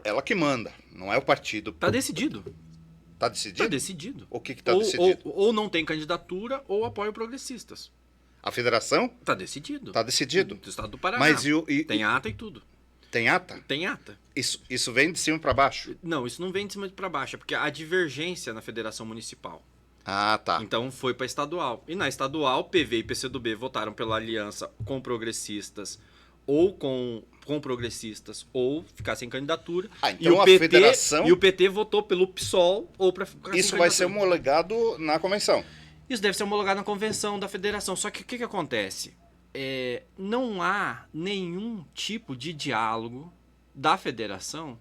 ela que manda, não é o partido. Está decidido. Está decidido? Está decidido. O que está decidido? Ou não tem candidatura ou apoio progressistas. A federação? Está decidido. Está decidido. Do estado do Paraná. Mas tem ata e tudo. Tem ata? Tem ata. Isso vem de cima para baixo? Não, isso não vem de cima para baixo, é porque há divergência na federação municipal. Ah, tá. Então foi para estadual. E na estadual, PV e PCdoB votaram pela aliança com progressistas ou com progressistas ou ficar sem candidatura. Então a federação... E o PT votou pelo PSOL ou para ficar sem Isso vai ser homologado na convenção? Isso deve ser homologado na convenção da federação. Só que o que acontece? Não há nenhum tipo de diálogo da federação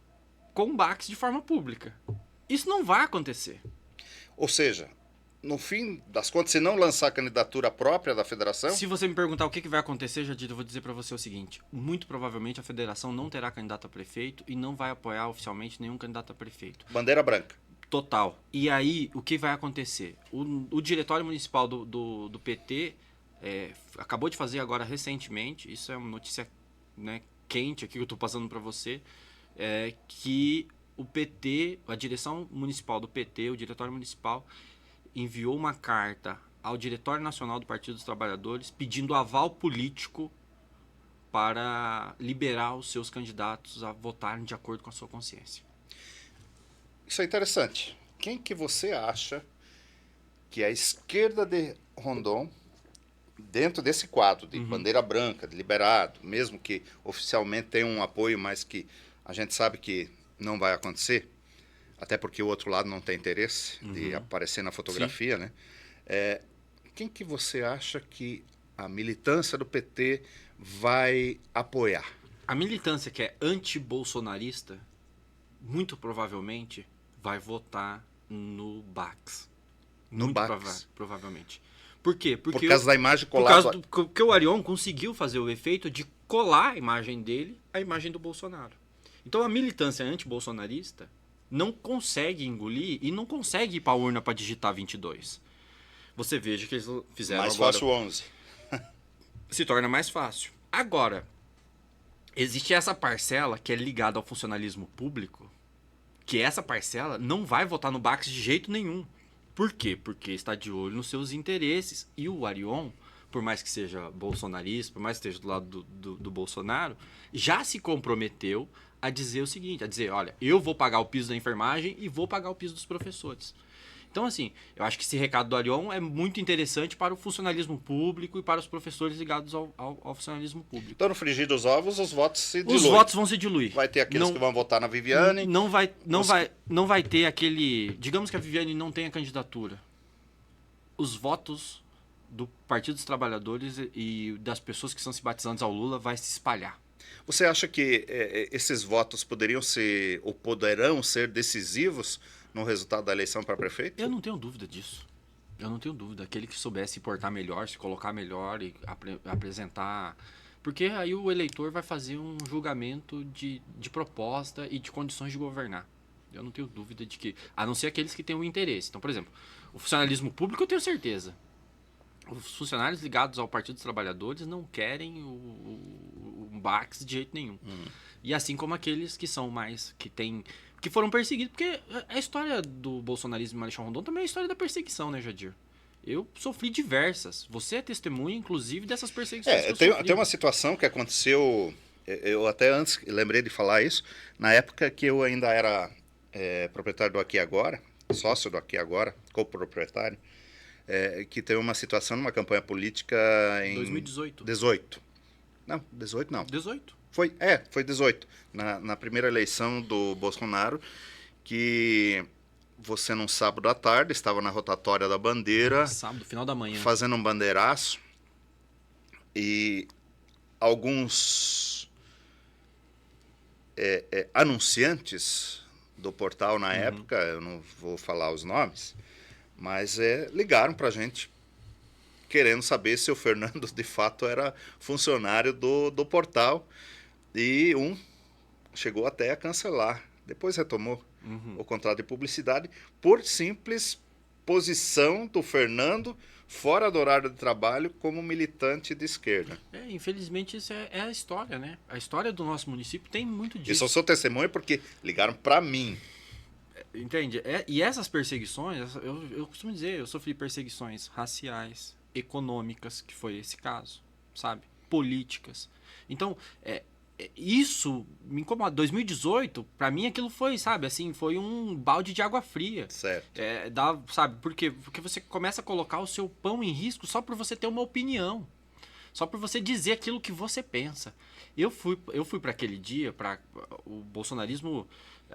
com o Bax de forma pública. Isso não vai acontecer. Ou seja, no fim das contas, se não lançar a candidatura própria da federação... Se você me perguntar o que vai acontecer, Jadida, eu vou dizer para você o seguinte. Muito provavelmente a federação não terá candidato a prefeito e não vai apoiar oficialmente nenhum candidato a prefeito. Bandeira branca. Total. E aí, o que vai acontecer? O diretório municipal do PT acabou de fazer agora recentemente, isso é uma notícia, né, quente aqui que eu estou passando para você, que o PT, a direção municipal do PT, o diretório municipal, enviou uma carta ao Diretório Nacional do Partido dos Trabalhadores pedindo aval político para liberar os seus candidatos a votarem de acordo com a sua consciência. Isso é interessante. Quem que você acha que a esquerda de Rondon, dentro desse quadro de bandeira branca, de liberado, mesmo que oficialmente tenha um apoio, mas que a gente sabe que não vai acontecer, até porque o outro lado não tem interesse de aparecer na fotografia, né? Quem que você acha que a militância do PT vai apoiar? A militância que é anti-bolsonarista, muito provavelmente, vai votar no Bax. No Bax? Provavelmente. Por quê? Por causa da imagem colada. Porque o Arion conseguiu fazer o efeito de colar a imagem dele à imagem do Bolsonaro. Então a militância anti-bolsonarista não consegue engolir e não consegue ir para a urna para digitar 22. Você veja que eles fizeram mais agora... fácil 11. Se torna mais fácil. Agora, existe essa parcela que é ligada ao funcionalismo público, que essa parcela não vai votar no Bax de jeito nenhum. Por quê? Porque está de olho nos seus interesses. E o Arion, por mais que seja bolsonarista, por mais que esteja do lado do Bolsonaro, já se comprometeu a dizer o seguinte, a dizer, olha, eu vou pagar o piso da enfermagem e vou pagar o piso dos professores. Então, assim, eu acho que esse recado do Arion é muito interessante para o funcionalismo público e para os professores ligados ao funcionalismo público. Então, no frigir dos ovos, os votos se diluem. Os votos vão se diluir. Vai ter aqueles que vão votar na Viviane. Não vai ter aquele... Digamos que a Viviane não tenha candidatura. Os votos do Partido dos Trabalhadores e das pessoas que são simpatizantes ao Lula vai se espalhar. Você acha que esses votos poderiam ser ou poderão ser decisivos no resultado da eleição para prefeito? Eu não tenho dúvida disso. Eu não tenho dúvida. Aquele que soubesse se portar melhor, se colocar melhor e apresentar... Porque aí o eleitor vai fazer um julgamento de proposta e de condições de governar. Eu não tenho dúvida de que... A não ser aqueles que têm um interesse. Então, por exemplo, o funcionalismo público eu tenho certeza. Os funcionários ligados ao Partido dos Trabalhadores não querem o Bax de jeito nenhum. E assim como aqueles que são mais... que foram perseguidos. Porque a história do bolsonarismo e Marechal Rondon também é a história da perseguição, né, Jadir? Eu sofri diversas. Você é testemunha, inclusive, dessas perseguições que eu sofri. Tem uma situação que aconteceu... Eu até antes lembrei de falar isso. Na época que eu ainda era proprietário do Aqui Agora, sócio do Aqui Agora, coproprietário, que teve uma situação numa campanha política em... 2018. 18. Não, 18 não. 18. Foi 18. Na primeira eleição do Bolsonaro, que você num sábado à tarde estava na rotatória da bandeira. Sábado, final da manhã. Fazendo um bandeiraço. E alguns anunciantes do portal na época, eu não vou falar os nomes, mas ligaram pra gente querendo saber se o Fernando de fato era funcionário do portal, e chegou até a cancelar, depois retomou o contrato de publicidade por simples posição do Fernando fora do horário de trabalho como militante de esquerda. Infelizmente isso é a história, né? A história do nosso município tem muito disso. Isso eu sou testemunha porque ligaram pra mim. Entende? E essas perseguições, eu costumo dizer, eu sofri perseguições raciais, econômicas, que foi esse caso, sabe? Políticas. Então, isso me incomoda. 2018, pra mim aquilo foi, sabe, assim, foi um balde de água fria. Certo. Sabe, por quê? Porque você começa a colocar o seu pão em risco só por você ter uma opinião. Só por você dizer aquilo que você pensa. Eu fui para aquele dia, o bolsonarismo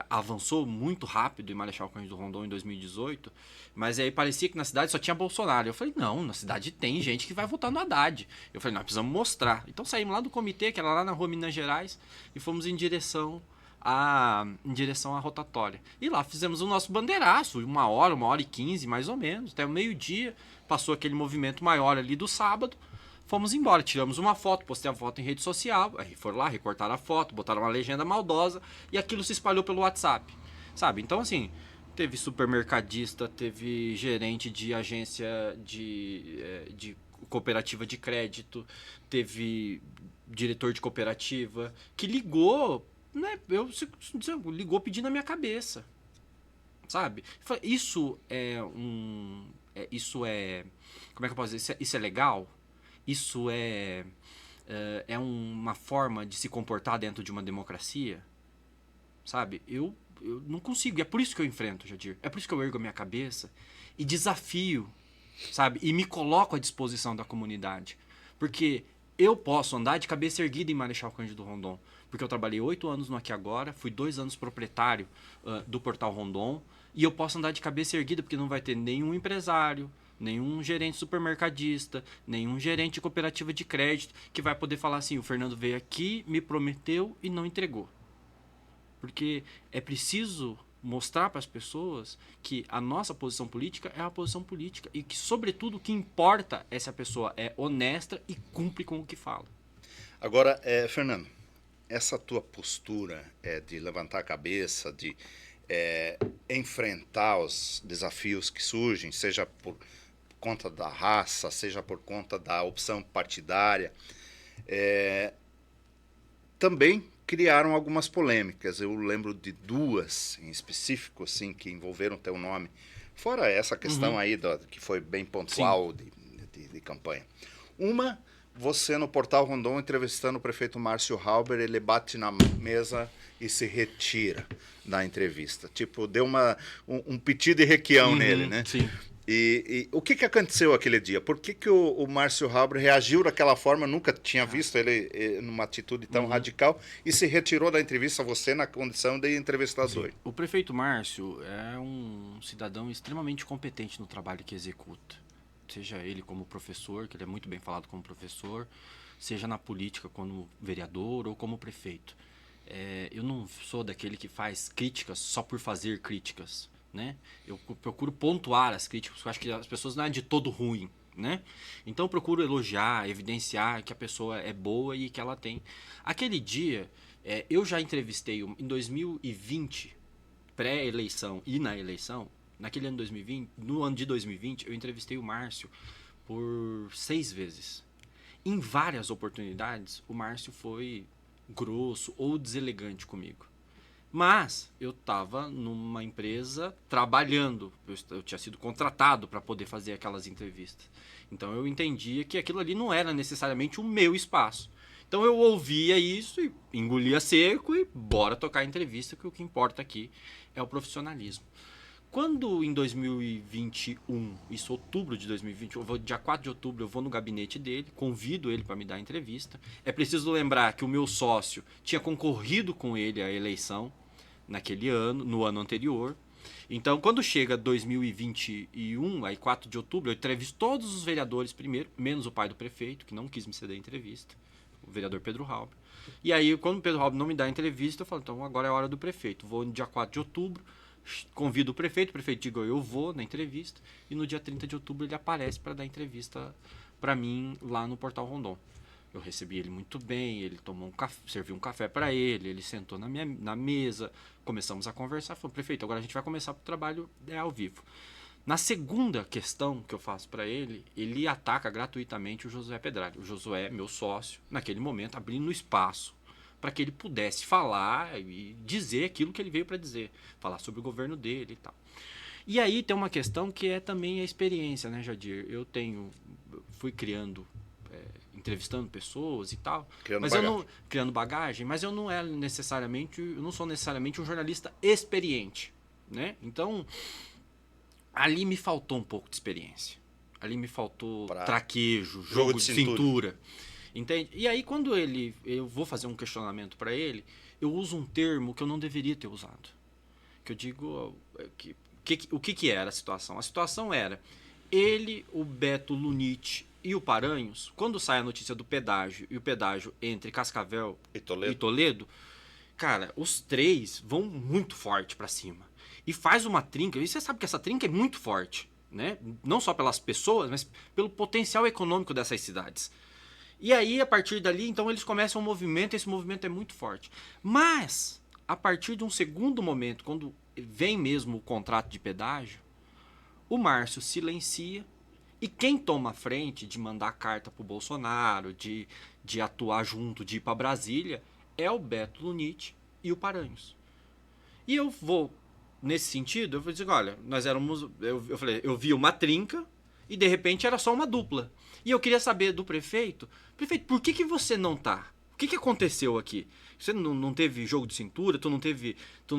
avançou muito rápido em Marechal Cândido Rondon em 2018, mas aí parecia que na cidade só tinha Bolsonaro. Eu falei, não, na cidade tem gente que vai votar no Haddad. Eu falei, nós precisamos mostrar. Então saímos lá do comitê, que era lá na rua Minas Gerais, e fomos em direção à rotatória. E lá fizemos o nosso bandeiraço, 1h e 15, mais ou menos, até o meio-dia, passou aquele movimento maior ali do sábado. Fomos embora, tiramos uma foto, postei a foto em rede social, aí foram lá, recortaram a foto, botaram uma legenda maldosa e aquilo se espalhou pelo WhatsApp, sabe? Então, assim, teve supermercadista, teve gerente de agência de cooperativa de crédito, teve diretor de cooperativa que ligou, né? Ligou pedindo a minha cabeça, sabe? Isso como é que eu posso dizer? Isso é legal? Isso é uma forma de se comportar dentro de uma democracia? Sabe? Eu não consigo. E é por isso que eu enfrento, Jadir. É por isso que eu ergo a minha cabeça e desafio, sabe? E me coloco à disposição da comunidade. Porque eu posso andar de cabeça erguida em Marechal Cândido Rondon. Porque eu trabalhei 8 anos no Aqui Agora, fui 2 anos proprietário do Portal Rondon. E eu posso andar de cabeça erguida porque não vai ter nenhum empresário, nenhum gerente supermercadista, nenhum gerente de cooperativa de crédito que vai poder falar assim, o Fernando veio aqui, me prometeu e não entregou. Porque é preciso mostrar para as pessoas que a nossa posição política é uma posição política e que, sobretudo, o que importa é se a pessoa é honesta e cumpre com o que fala. Agora, Fernando, essa tua postura de levantar a cabeça, de enfrentar os desafios que surgem, seja por conta da raça, seja por conta da opção partidária, também criaram algumas polêmicas. Eu lembro de 2 em específico, assim, que envolveram teu nome Fora essa questão aí que foi bem pontual de campanha. Uma, você no Portal Rondon entrevistando o prefeito Márcio Halber, ele bate na mesa e se retira da entrevista. Tipo, deu um piti de requião nele, né? Sim. E o que aconteceu aquele dia? Por que o Márcio Halber reagiu daquela forma? Eu nunca tinha visto ele numa atitude tão radical e se retirou da entrevista, você na condição de entrevistador. Sim. O prefeito Márcio é um cidadão extremamente competente no trabalho que executa. Seja ele como professor, que ele é muito bem falado como professor, seja na política como vereador ou como prefeito. Eu não sou daquele que faz críticas só por fazer críticas, né? Eu procuro pontuar as críticas, porque eu acho que as pessoas não é de todo ruim, né? Então eu procuro elogiar, evidenciar que a pessoa é boa e que ela tem. Aquele dia, eu já entrevistei em 2020, pré-eleição e na eleição, naquele ano 2020, no ano de 2020, eu entrevistei o Márcio por 6 vezes. Em várias oportunidades, o Márcio foi grosso ou deselegante comigo. Mas eu estava numa empresa trabalhando, eu tinha sido contratado para poder fazer aquelas entrevistas. Então eu entendia que aquilo ali não era necessariamente o meu espaço. Então eu ouvia isso e engolia seco e bora tocar a entrevista, que o que importa aqui é o profissionalismo. Quando em 2021, isso outubro de 2020, dia 4 de outubro, eu vou no gabinete dele, convido ele para me dar a entrevista. É preciso lembrar que o meu sócio tinha concorrido com ele à eleição naquele ano, no ano anterior. Então, quando chega 2021, aí 4 de outubro, eu entrevisto todos os vereadores primeiro, menos o pai do prefeito, que não quis me ceder a entrevista, o vereador Pedro Halber. E aí, quando o Pedro Halber não me dá a entrevista, eu falo, então agora é a hora do prefeito. Vou no dia 4 de outubro, convido o prefeito diga, eu vou na entrevista, e no dia 30 de outubro ele aparece para dar entrevista para mim lá no Portal Rondon. Eu recebi ele muito bem, ele tomou serviu um café para ele sentou na mesa, começamos a conversar, falou, prefeito, agora a gente vai começar o trabalho ao vivo. Na segunda questão que eu faço para ele ataca gratuitamente o Josué Pedralli. O Josué, meu sócio, naquele momento, abrindo espaço para que ele pudesse falar e dizer aquilo que ele veio para dizer, falar sobre o governo dele e tal. E aí tem uma questão que é também a experiência, né, Jadir? Fui criando, entrevistando pessoas e tal, criando bagagem, mas eu não sou necessariamente um jornalista experiente, né? Então, ali me faltou um pouco de experiência. Ali me faltou traquejo, jogo de cintura. Entende? E aí, quando eu vou fazer um questionamento para ele, eu uso um termo que eu não deveria ter usado. Que eu digo, o que era a situação? A situação era, ele, o Beto Lunite e o Paranhos, quando sai a notícia do pedágio, e o pedágio entre Cascavel e Toledo, cara, os três vão muito forte para cima. E faz uma trinca, e você sabe que essa trinca é muito forte, né? Não só pelas pessoas, mas pelo potencial econômico dessas cidades. E aí, a partir dali, então, eles começam um movimento, e esse movimento é muito forte. Mas, a partir de um segundo momento, quando vem mesmo o contrato de pedágio, o Márcio silencia, e quem toma a frente de mandar carta pro Bolsonaro, de atuar junto, de ir para Brasília, é o Beto Lunite e o Paranhos. E eu vou, nesse sentido, eu vou dizer, olha, nós éramos, eu falei, eu vi uma trinca, e de repente era só uma dupla. E eu queria saber do prefeito, por que você não tá? O que aconteceu aqui? Você não teve jogo de cintura? Tu não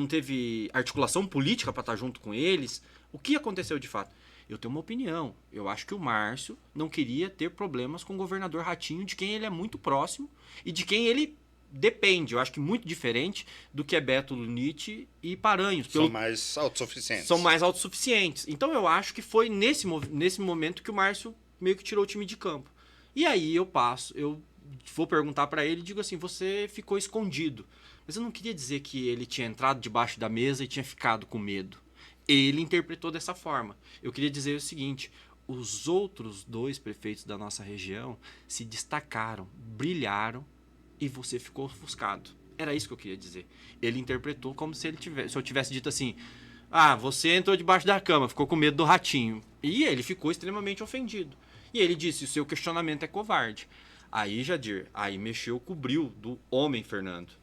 teve articulação política para estar junto com eles? O que aconteceu de fato? Eu tenho uma opinião. Eu acho que o Márcio não queria ter problemas com o governador Ratinho, de quem ele é muito próximo e de quem ele depende. Eu acho que muito diferente do que é Beto Lunite e Paranhos. São mais autossuficientes. São mais autossuficientes. Então eu acho que foi nesse momento que o Márcio meio que tirou o time de campo. E aí eu vou perguntar para ele e digo assim, você ficou escondido. Mas eu não queria dizer que ele tinha entrado debaixo da mesa e tinha ficado com medo. Ele interpretou dessa forma. Eu queria dizer o seguinte, os outros 2 prefeitos da nossa região se destacaram, brilharam e você ficou ofuscado. Era isso que eu queria dizer. Ele interpretou como se eu tivesse dito assim, você entrou debaixo da cama, ficou com medo do Ratinho. E ele ficou extremamente ofendido. E ele disse, o seu questionamento é covarde. Aí, Jadir, mexeu com o bril do homem Fernando.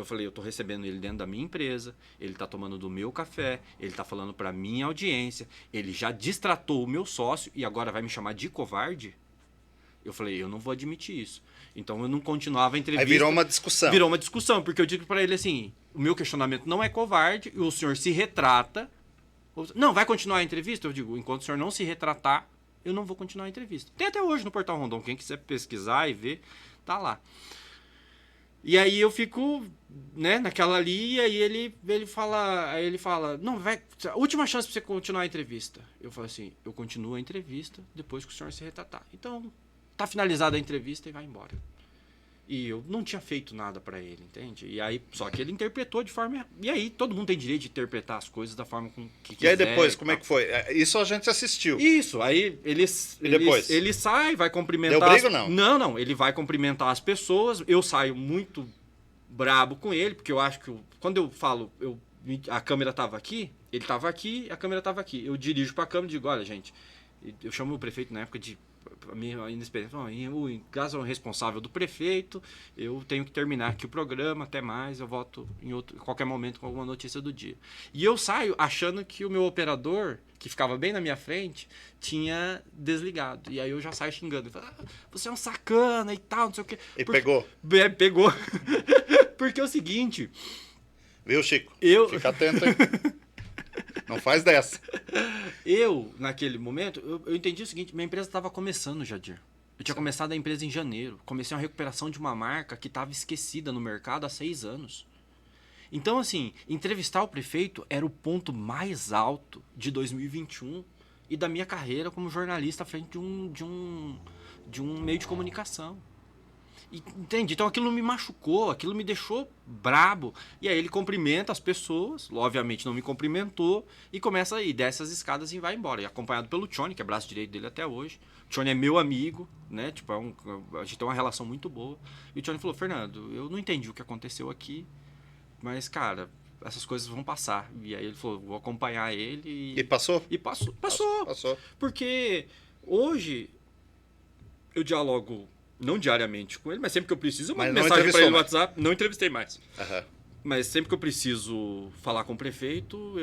Eu falei, eu tô recebendo ele dentro da minha empresa, ele tá tomando do meu café, ele tá falando pra minha audiência, ele já destratou o meu sócio e agora vai me chamar de covarde? Eu falei, eu não vou admitir isso. Então eu não continuava a entrevista. Aí virou uma discussão. Virou uma discussão, porque eu digo pra ele assim, o meu questionamento não é covarde, e o senhor se retrata. Não, vai continuar a entrevista? Eu digo, enquanto o senhor não se retratar, eu não vou continuar a entrevista. Tem até hoje no Portal Rondon, quem quiser pesquisar e ver, tá lá. E aí eu fico, né, naquela ali, e aí ele fala, não, vai, última chance pra você continuar a entrevista. Eu falo assim, eu continuo a entrevista depois que o senhor se retratar. Então, tá finalizada a entrevista e vai embora. E eu não tinha feito nada pra ele, entende? E aí, só que ele interpretou de forma... E aí, todo mundo tem direito de interpretar as coisas da forma que quiser. E aí depois, como é que foi? Isso a gente assistiu. Isso, aí ele sai, vai cumprimentar... Deu briga ou não? Não, ele vai cumprimentar as pessoas. Eu saio muito brabo com ele, porque eu acho que... Quando eu falo, a câmera tava aqui, ele tava aqui, a câmera tava aqui. Eu dirijo pra câmera e digo, olha, gente... Eu chamo o prefeito na época de... A minha inexperiência, em caso eu responsável do prefeito, eu tenho que terminar aqui o programa, até mais, eu volto em qualquer momento com alguma notícia do dia. E eu saio achando que o meu operador, que ficava bem na minha frente, tinha desligado. E aí eu já saio xingando. Eu falo, você é um sacana e tal, não sei o quê. E pegou. Pegou. Porque é o seguinte... Viu, Chico? Eu... Fica atento, hein? Não faz dessa. Eu, naquele momento, eu entendi o seguinte, minha empresa estava começando, Jadir. Eu tinha começado a empresa em janeiro. Comecei uma recuperação de uma marca que estava esquecida no mercado há 6 anos. Então, assim, entrevistar o prefeito era o ponto mais alto de 2021 e da minha carreira como jornalista à frente de um meio de comunicação. Entende? Então aquilo me machucou, aquilo me deixou brabo. E aí ele cumprimenta as pessoas, obviamente não me cumprimentou, e começa a ir, desce as escadas e vai embora. E acompanhado pelo Tchone, que é braço direito dele até hoje. O Tchone é meu amigo, né? Tipo, a gente tem uma relação muito boa. E o Tchone falou, Fernando, eu não entendi o que aconteceu aqui, mas, cara, essas coisas vão passar. E aí ele falou, vou acompanhar ele. E passou? E passou. Porque hoje eu dialogo... Não diariamente com ele, mas sempre que eu preciso, eu mando mensagem pra ele no WhatsApp. Não entrevistei mais. Uhum. Mas sempre que eu preciso falar com o prefeito,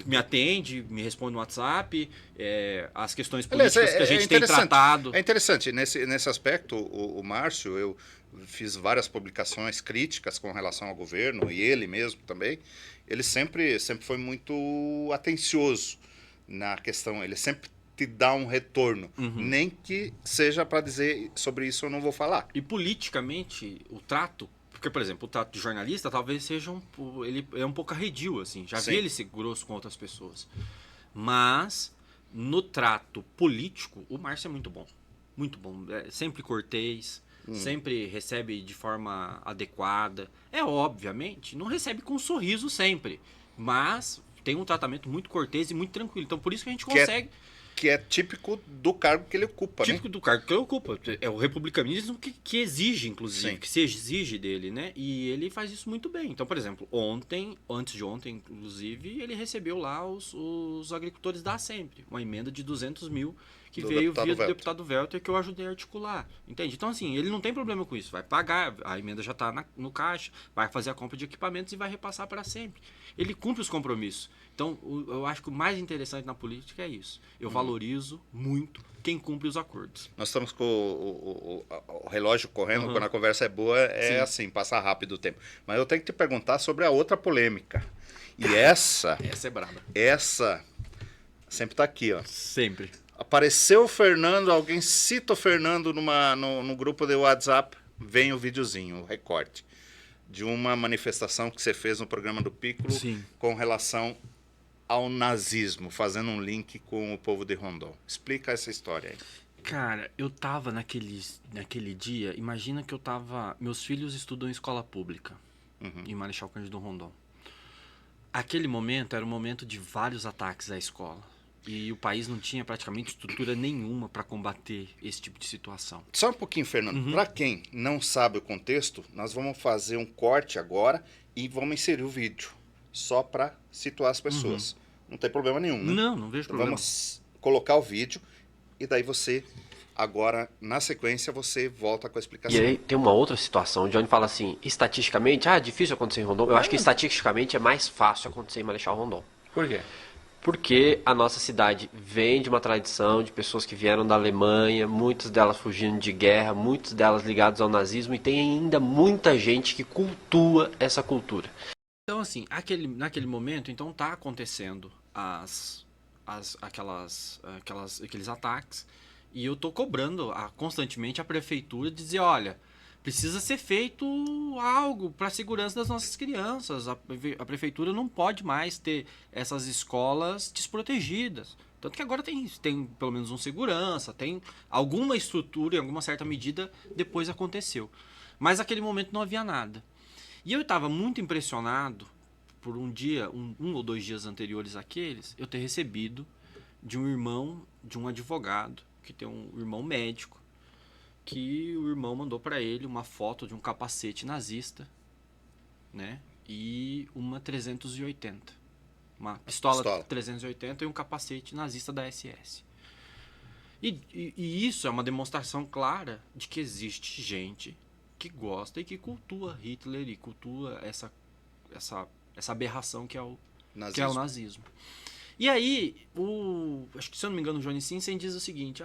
me atende, me responde no WhatsApp. As questões políticas que a gente tem tratado. É interessante. Nesse aspecto, o Márcio, eu fiz várias publicações críticas com relação ao governo, e ele mesmo também. Ele sempre foi muito atencioso na questão. Ele sempre te dá um retorno, nem que seja para dizer sobre isso eu não vou falar. E politicamente, o trato, porque, por exemplo, o trato de jornalista talvez seja ele é um pouco arredio, assim, já vi ele ser grosso com outras pessoas. Mas, no trato político, o Márcio é muito bom. Muito bom. Sempre cortês, sempre recebe de forma adequada. Obviamente, não recebe com um sorriso sempre, mas tem um tratamento muito cortês e muito tranquilo. Então, por isso que a gente consegue... Que é típico do cargo que ele ocupa, típico do cargo que ele ocupa. É o republicanismo que exige, inclusive, que se exige dele, né? E ele faz isso muito bem. Então, por exemplo, antes de ontem, inclusive, ele recebeu lá os agricultores da Sempre, uma emenda de 200 mil que veio via do deputado Welter, que eu ajudei a articular. Entende? Então, assim, ele não tem problema com isso. Vai pagar, a emenda já está no caixa, vai fazer a compra de equipamentos e vai repassar para Sempre. Ele cumpre os compromissos. Então, eu acho que o mais interessante na política é isso. Eu valorizo muito quem cumpre os acordos. Nós estamos com o relógio correndo, quando a conversa é boa, assim, passa rápido o tempo. Mas eu tenho que te perguntar sobre a outra polêmica. E essa é braba. Essa sempre está aqui, ó. Sempre. Apareceu o Fernando, alguém cita o Fernando no grupo de WhatsApp, vem o videozinho, o recorte, de uma manifestação que você fez no programa do Piccolo com relação ao nazismo, fazendo um link com o povo de Rondon. Explica essa história aí. Cara, eu tava naquele dia, imagina que eu tava... Meus filhos estudam em escola pública, em Marechal Cândido Rondon. Aquele momento era um momento de vários ataques à escola. E o país não tinha praticamente estrutura nenhuma para combater esse tipo de situação. Só um pouquinho, Fernando. Para quem não sabe o contexto, nós vamos fazer um corte agora e vamos inserir o vídeo. Só para situar as pessoas. Não tem problema nenhum, né? Não vejo problema. Vamos colocar o vídeo e daí você Agora, na sequência, você volta com a E explicação. aí tem uma outra situação, o Johnny fala assim, estatisticamente, é difícil acontecer em Rondon. Eu acho que estatisticamente é mais fácil acontecer em Marechal Rondon. Por quê? Porque a nossa cidade vem de uma tradição de pessoas que vieram da Alemanha, muitas delas fugindo de guerra, muitas delas ligadas ao nazismo, e tem ainda muita gente que cultua essa cultura. Então, assim, naquele momento, então tá acontecendo aqueles ataques, e eu tô cobrando constantemente a prefeitura de dizer, olha, precisa ser feito algo para a segurança das nossas crianças. A prefeitura não pode mais ter essas escolas desprotegidas. Tanto que agora tem pelo menos um segurança, tem alguma estrutura, em alguma certa medida, depois aconteceu. Mas naquele momento não havia nada. E eu estava muito impressionado por um dia, um ou 2 dias anteriores àqueles, eu ter recebido de um irmão de um advogado, que tem um irmão médico, que o irmão mandou para ele uma foto de um capacete nazista, né? E uma 380. Uma pistola 380 e um capacete nazista da SS. E isso é uma demonstração clara de que existe gente que gosta e que cultua Hitler e cultua essa aberração que é o nazismo. E aí, acho que se eu não me engano, o Johnny Simpson diz o seguinte,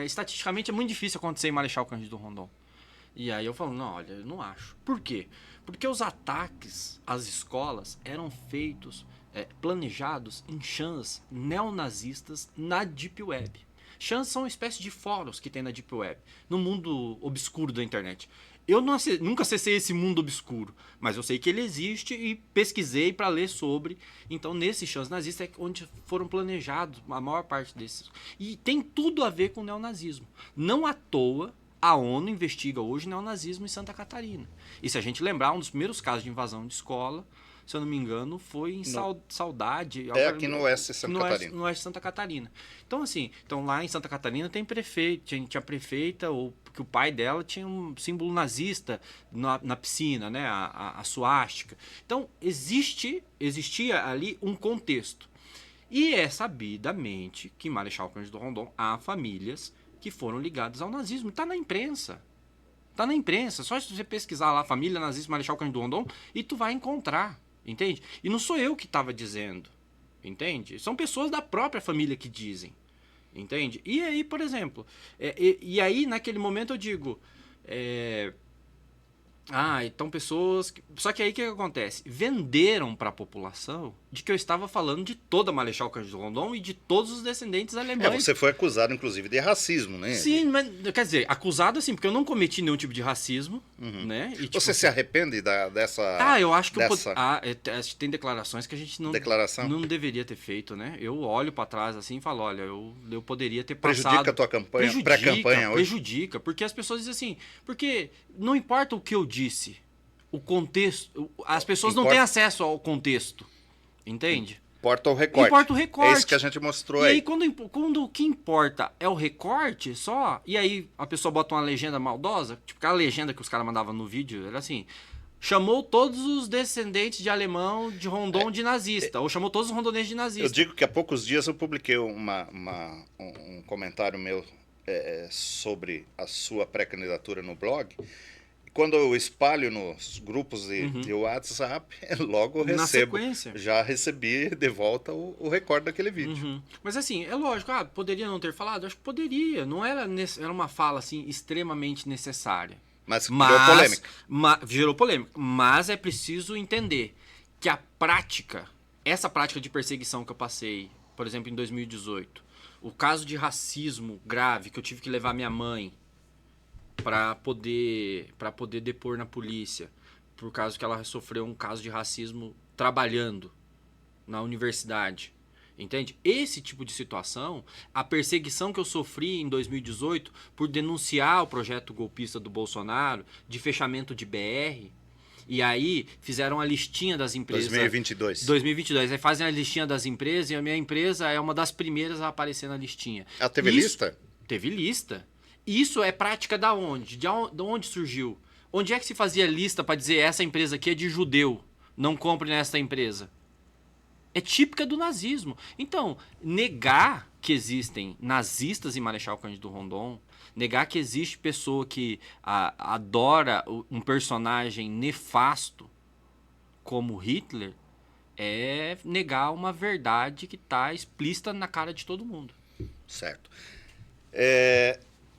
estatisticamente é muito difícil acontecer em Marechal Cândido Rondon. E aí eu falo, não, olha, eu não acho. Por quê? Porque os ataques às escolas eram feitos, planejados em chans neonazistas na Deep Web. Chans são uma espécie de fóruns que tem na Deep Web, no mundo obscuro da internet. Eu nunca acessei esse mundo obscuro, mas eu sei que ele existe e pesquisei para ler sobre. Então, nesses chãs nazistas é onde foram planejados a maior parte desses. E tem tudo a ver com o neonazismo. Não à toa, a ONU investiga hoje neonazismo em Santa Catarina. E se a gente lembrar, um dos primeiros casos de invasão de escola, se eu não me engano, foi em Saudade. Aqui no oeste de Santa Catarina. No oeste de Santa Catarina. Então, assim, lá em Santa Catarina tem prefeito, tinha prefeita, que o pai dela tinha um símbolo nazista na piscina, né? A suástica. Então, existia ali um contexto. E é sabidamente que em Marechal Cândido Rondon há famílias que foram ligadas ao nazismo. Está na imprensa. Está na imprensa. Só se você pesquisar lá, família nazista Marechal Cândido Rondon, e tu vai encontrar. Entende? E não sou eu que estava dizendo. Entende? São pessoas da própria família que dizem. Entende? E aí, por exemplo, e aí naquele momento eu digo, então pessoas... Só que aí o que acontece? Venderam para a população de que eu estava falando de toda a Marechal Cândido Rondon e de todos os descendentes alemães. Você foi acusado, inclusive, de racismo, né? Sim, mas quer dizer, acusado assim, porque eu não cometi nenhum tipo de racismo, né? E, você se arrepende dessa... eu acho que dessa... tem declarações que a gente não deveria ter feito, né? Eu olho para trás assim e falo, olha, eu poderia ter passado... Prejudica a tua campanha, pré-campanha hoje? Prejudica, porque as pessoas dizem assim, porque não importa o que eu disse, o contexto, as pessoas não têm acesso ao contexto, entende? Importa o recorte. Importa o recorte. É isso que a gente mostrou aí. E aí, quando o que importa é o recorte só, e aí a pessoa bota uma legenda maldosa, tipo aquela legenda que os caras mandavam no vídeo, era assim, chamou todos os descendentes de alemão de Rondon de nazista, ou chamou todos os rondonenses de nazista. Eu digo que há poucos dias eu publiquei um comentário meu sobre a sua pré-candidatura no blog. Quando eu espalho nos grupos de WhatsApp, logo recebo. Já recebi de volta o recorde daquele vídeo. Mas assim, é lógico, poderia não ter falado? Acho que poderia. Não era uma fala assim extremamente necessária. Mas gerou polêmica. Gerou polêmica. Mas é preciso entender que essa prática de perseguição que eu passei, por exemplo, em 2018, o caso de racismo grave que eu tive que levar minha mãe para poder depor na polícia, por causa que ela sofreu um caso de racismo trabalhando na universidade, entende? Esse tipo de situação, a perseguição que eu sofri em 2018 por denunciar o projeto golpista do Bolsonaro de fechamento de BR, e aí fizeram a listinha das empresas... 2022. Aí fazem a listinha das empresas e a minha empresa é uma das primeiras a aparecer na listinha. Ela teve lista? Teve lista. Isso é prática da onde? De onde surgiu? Onde é que se fazia lista para dizer essa empresa aqui é de judeu, não compre nessa empresa? É típica do nazismo. Então, negar que existem nazistas em Marechal Cândido Rondon, negar que existe pessoa que adora um personagem nefasto como Hitler, é negar uma verdade que está explícita na cara de todo mundo. Certo.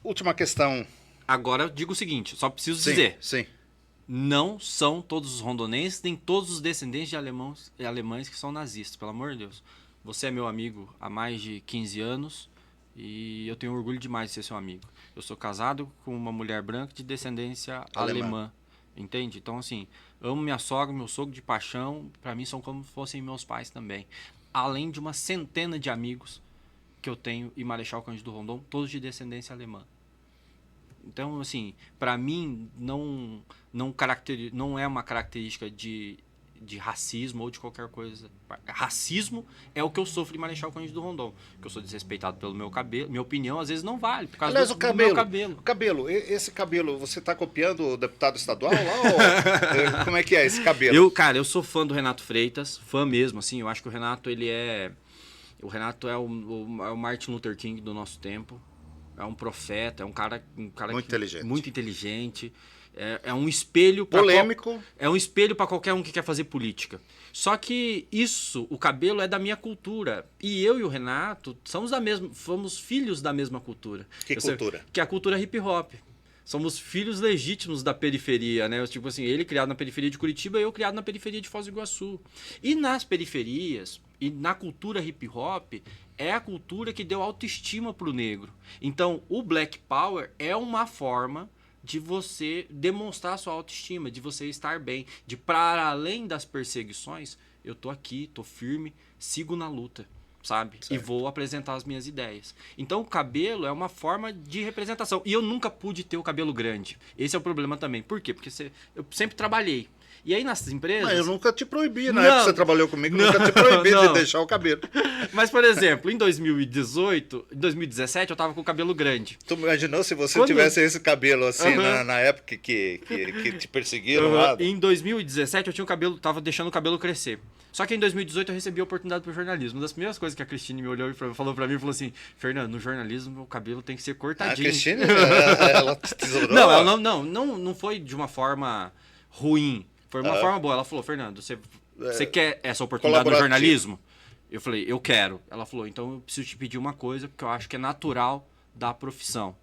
Última questão. Agora eu digo o seguinte, só preciso Sim, dizer, sim. não são todos os rondonenses, nem todos os descendentes de alemães que são nazistas, pelo amor de Deus. Você é meu amigo há mais de 15 anos e eu tenho orgulho demais de ser seu amigo. Eu sou casado com uma mulher branca de descendência alemã. Entende? Então, assim, amo minha sogra, meu sogro de paixão, pra mim são como se fossem meus pais também. Além de uma centena de amigos que eu tenho em Marechal Cândido Rondon, todos de descendência alemã. Então, assim, pra mim não é uma característica de racismo ou de qualquer coisa. Racismo é o que eu sofro em Marechal Cândido Rondon, que eu sou desrespeitado pelo meu cabelo. Minha opinião às vezes não vale, por causa Aliás, do meu cabelo. O cabelo, esse cabelo, você está copiando o deputado estadual lá? Ou, como é que é esse cabelo? Eu sou fã do Renato Freitas, fã mesmo, assim. Eu acho que o Renato, o Renato é o Martin Luther King do nosso tempo. É um profeta, é um cara muito inteligente. É um espelho polêmico. É um espelho para qualquer um que quer fazer política. Só que o cabelo é da minha cultura. E eu e o Renato fomos filhos da mesma cultura. Que cultura? Que é a cultura hip hop. Somos filhos legítimos da periferia, né? Tipo assim, ele criado na periferia de Curitiba e eu criado na periferia de Foz do Iguaçu. E nas periferias, e na cultura hip hop, é a cultura que deu autoestima pro negro. Então, o Black Power é uma forma de você demonstrar sua autoestima, de você estar bem, de para além das perseguições, eu tô aqui, tô firme, sigo na luta, sabe? Certo. E vou apresentar as minhas ideias. Então o cabelo é uma forma de representação. E eu nunca pude ter o cabelo grande. Esse é o problema também. Por quê? Porque eu sempre trabalhei. E aí nas empresas... Mas eu nunca te proibi, na época que você trabalhou comigo, nunca te proibi de deixar o cabelo. Mas, por exemplo, em 2017, eu tava com o cabelo grande. Tu imaginou se você tivesse esse cabelo assim, na época que te perseguiram lá? Em 2017, eu tava deixando o cabelo crescer. Só que em 2018 eu recebi a oportunidade pro jornalismo. Uma das primeiras coisas que a Cristine me olhou e falou pra mim, falou assim, Fernando, no jornalismo o cabelo tem que ser cortadinho. A Cristine, ela te tesourou? Não foi de uma forma ruim. Foi uma forma boa. Ela falou, Fernando, você quer essa oportunidade no jornalismo? Eu falei, eu quero. Ela falou, então eu preciso te pedir uma coisa, porque eu acho que é natural da profissão.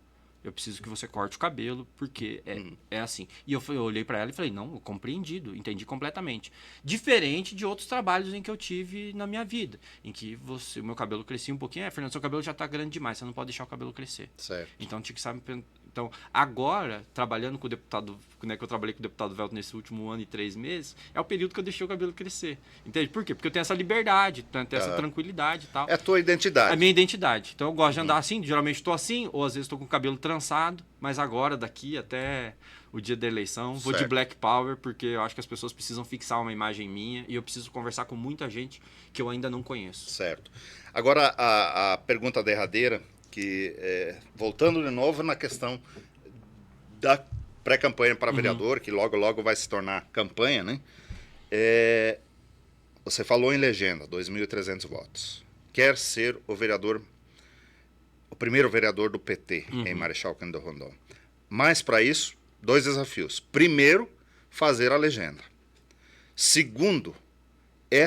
Eu preciso que você corte o cabelo, porque é assim. E eu olhei pra ela e falei, não, compreendido, entendi completamente. Diferente de outros trabalhos em que eu tive na minha vida, em que o meu cabelo crescia um pouquinho. Fernando, seu cabelo já tá grande demais, você não pode deixar o cabelo crescer. Certo. Então tinha que saber... Então, agora, trabalhando com o deputado, né, que eu trabalhei com o deputado Velto nesse último ano e 3 meses, é o período que eu deixei o cabelo crescer. Entende? Por quê? Porque eu tenho essa liberdade, tenho essa tranquilidade e tal. É a tua identidade. É a minha identidade. Então eu gosto de andar assim, geralmente estou assim, ou às vezes estou com o cabelo trançado, mas agora, daqui até o dia da eleição, vou de Black Power, porque eu acho que as pessoas precisam fixar uma imagem minha e eu preciso conversar com muita gente que eu ainda não conheço. Certo. Agora, a pergunta derradeira, que voltando de novo na questão da pré-campanha para vereador, que logo logo vai se tornar campanha, né? Você falou em legenda, 2.300 votos. Quer ser o primeiro vereador do PT em Marechal Cândido Rondon. Mas para isso, 2 desafios. Primeiro, fazer a legenda. Segundo,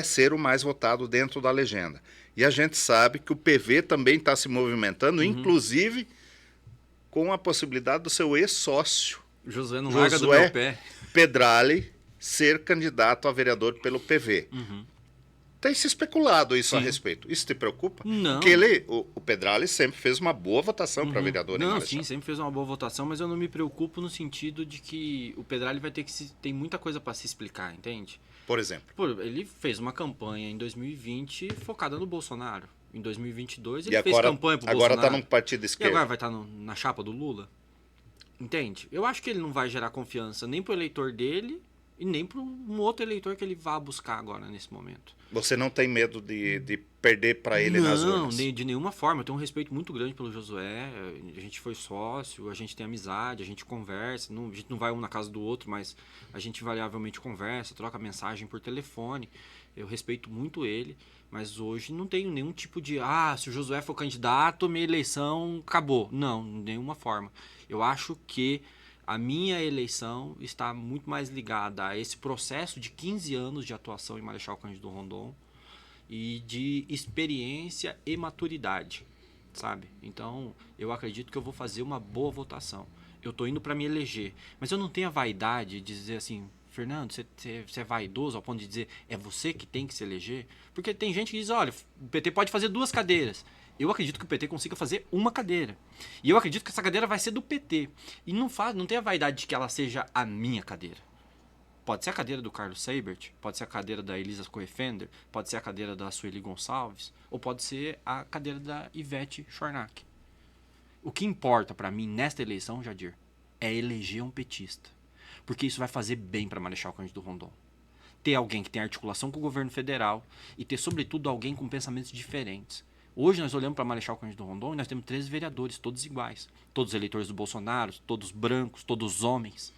ser o mais votado dentro da legenda. E a gente sabe que o PV também está se movimentando, inclusive com a possibilidade do seu ex-sócio, Josué não larga do meu pé, Pedrali, ser candidato a vereador pelo PV. Tem se especulado isso a respeito. Isso te preocupa? Não. Porque o Pedrali sempre fez uma boa votação para vereador. Não, sim, sempre fez uma boa votação, mas eu não me preocupo no sentido de que o Pedrali vai ter tem muita coisa para se explicar, entende? Por exemplo? Ele fez uma campanha em 2020 focada no Bolsonaro. Em 2022 ele fez campanha pro Bolsonaro. Agora está num partido esquerdo. E agora vai estar na chapa do Lula? Entende? Eu acho que ele não vai gerar confiança nem pro eleitor dele E nem para um outro eleitor que ele vá buscar agora, nesse momento. Você não tem medo de perder para ele nas urnas? Não, de nenhuma forma. Eu tenho um respeito muito grande pelo Josué. A gente foi sócio, a gente tem amizade, a gente conversa. A gente não vai um na casa do outro, mas a gente invariavelmente conversa, troca mensagem por telefone. Eu respeito muito ele, mas hoje não tenho nenhum tipo de... se o Josué for candidato, minha eleição acabou. Não, de nenhuma forma. Eu acho que a minha eleição está muito mais ligada a esse processo de 15 anos de atuação em Marechal Cândido Rondon e de experiência e maturidade, sabe? Então, eu acredito que eu vou fazer uma boa votação. Eu estou indo para me eleger, mas eu não tenho a vaidade de dizer assim, Fernando, você é vaidoso ao ponto de dizer é você que tem que se eleger? Porque tem gente que diz, olha, o PT pode fazer 2 cadeiras. Eu acredito que o PT consiga fazer 1 cadeira. E eu acredito que essa cadeira vai ser do PT. E não tem a vaidade de que ela seja a minha cadeira. Pode ser a cadeira do Carlos Seibert, pode ser a cadeira da Elisa Coefender, pode ser a cadeira da Sueli Gonçalves, ou pode ser a cadeira da Ivete Schornack. O que importa para mim nesta eleição, Jadir, é eleger um petista. Porque isso vai fazer bem para Marechal Cândido Rondon. Ter alguém que tem articulação com o governo federal e ter, sobretudo, alguém com pensamentos diferentes. Hoje nós olhamos para Marechal Cândido Rondon e nós temos 13 vereadores, todos iguais. Todos eleitores do Bolsonaro, todos brancos, todos homens.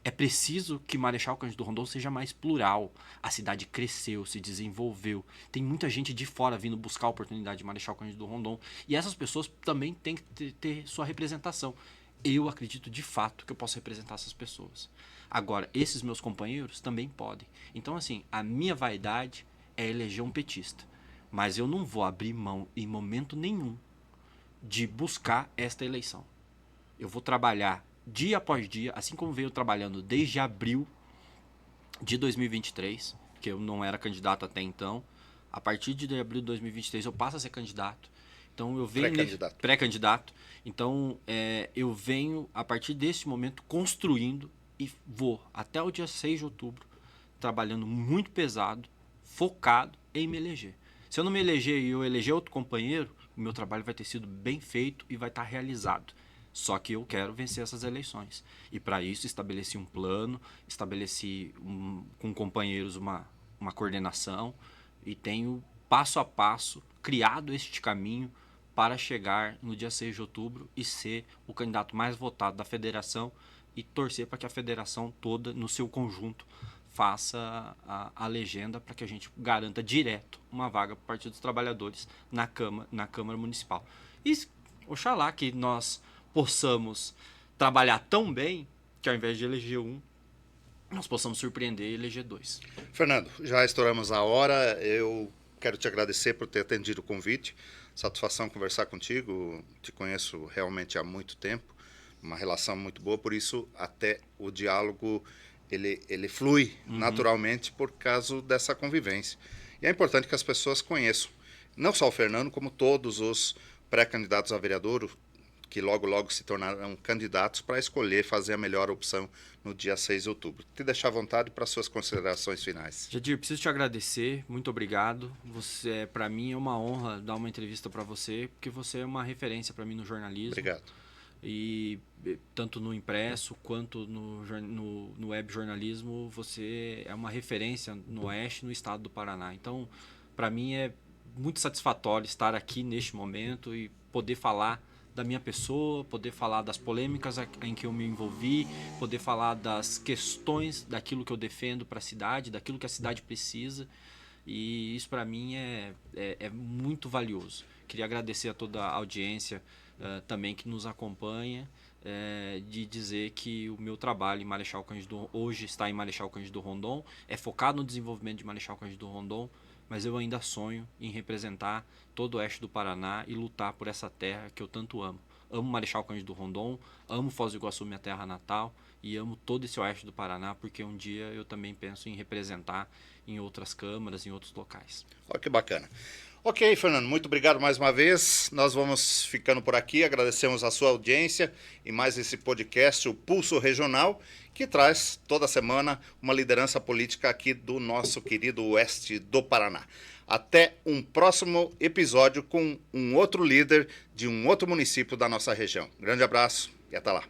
É preciso que Marechal Cândido Rondon seja mais plural. A cidade cresceu, se desenvolveu. Tem muita gente de fora vindo buscar a oportunidade de Marechal Cândido Rondon. E essas pessoas também têm que ter sua representação. Eu acredito de fato que eu posso representar essas pessoas. Agora, esses meus companheiros também podem. Então, assim, a minha vaidade é eleger um petista. Mas eu não vou abrir mão em momento nenhum de buscar esta eleição. Eu vou trabalhar dia após dia, assim como venho trabalhando desde abril de 2023, que eu não era candidato até então. A partir de abril de 2023 eu passo a ser candidato. Então eu venho pré-candidato. Então eu venho a partir desse momento construindo e vou até o dia 6 de outubro trabalhando muito pesado, focado em me eleger. Se eu não me eleger e eu eleger outro companheiro, o meu trabalho vai ter sido bem feito e vai estar realizado. Só que eu quero vencer essas eleições. E para isso estabeleci um plano, estabeleci com companheiros uma coordenação e tenho passo a passo criado este caminho para chegar no dia 6 de outubro e ser o candidato mais votado da federação e torcer para que a federação toda, no seu conjunto, faça a legenda para que a gente garanta direto uma vaga para o Partido dos Trabalhadores na Câmara Municipal. E oxalá que nós possamos trabalhar tão bem que ao invés de eleger 1, nós possamos surpreender e eleger 2. Fernando, já estouramos a hora. Eu quero te agradecer por ter atendido o convite. Satisfação conversar contigo. Te conheço realmente há muito tempo. Uma relação muito boa, por isso até o diálogo ele flui naturalmente por causa dessa convivência. E é importante que as pessoas conheçam, não só o Fernando, como todos os pré-candidatos a vereador, que logo se tornarão candidatos para escolher fazer a melhor opção no dia 6 de outubro. Te deixar à vontade para suas considerações finais. Jadir, preciso te agradecer, muito obrigado. Para mim é uma honra dar uma entrevista para você, porque você é uma referência para mim no jornalismo. Obrigado. E tanto no impresso quanto no web jornalismo, você é uma referência no Oeste e no estado do Paraná. Então, para mim é muito satisfatório estar aqui neste momento e poder falar da minha pessoa, poder falar das polêmicas em que eu me envolvi, poder falar das questões daquilo que eu defendo para a cidade, daquilo que a cidade precisa. E isso para mim é muito valioso. Queria agradecer a toda a audiência também que nos acompanha, de dizer que o meu trabalho em Marechal Cândido hoje está em Marechal Cândido Rondon, é focado no desenvolvimento de Marechal Cândido Rondon, mas eu ainda sonho em representar todo o oeste do Paraná e lutar por essa terra que eu tanto amo. Amo Marechal Cândido Rondon, amo Foz do Iguaçu, minha terra natal, e amo todo esse oeste do Paraná, porque um dia eu também penso em representar em outras câmaras, em outros locais. Olha que bacana. Ok, Fernando, muito obrigado mais uma vez. Nós vamos ficando por aqui, agradecemos a sua audiência e mais esse podcast, o Pulso Regional, que traz toda semana uma liderança política aqui do nosso querido oeste do Paraná. Até um próximo episódio com um outro líder de um outro município da nossa região. Grande abraço e até lá.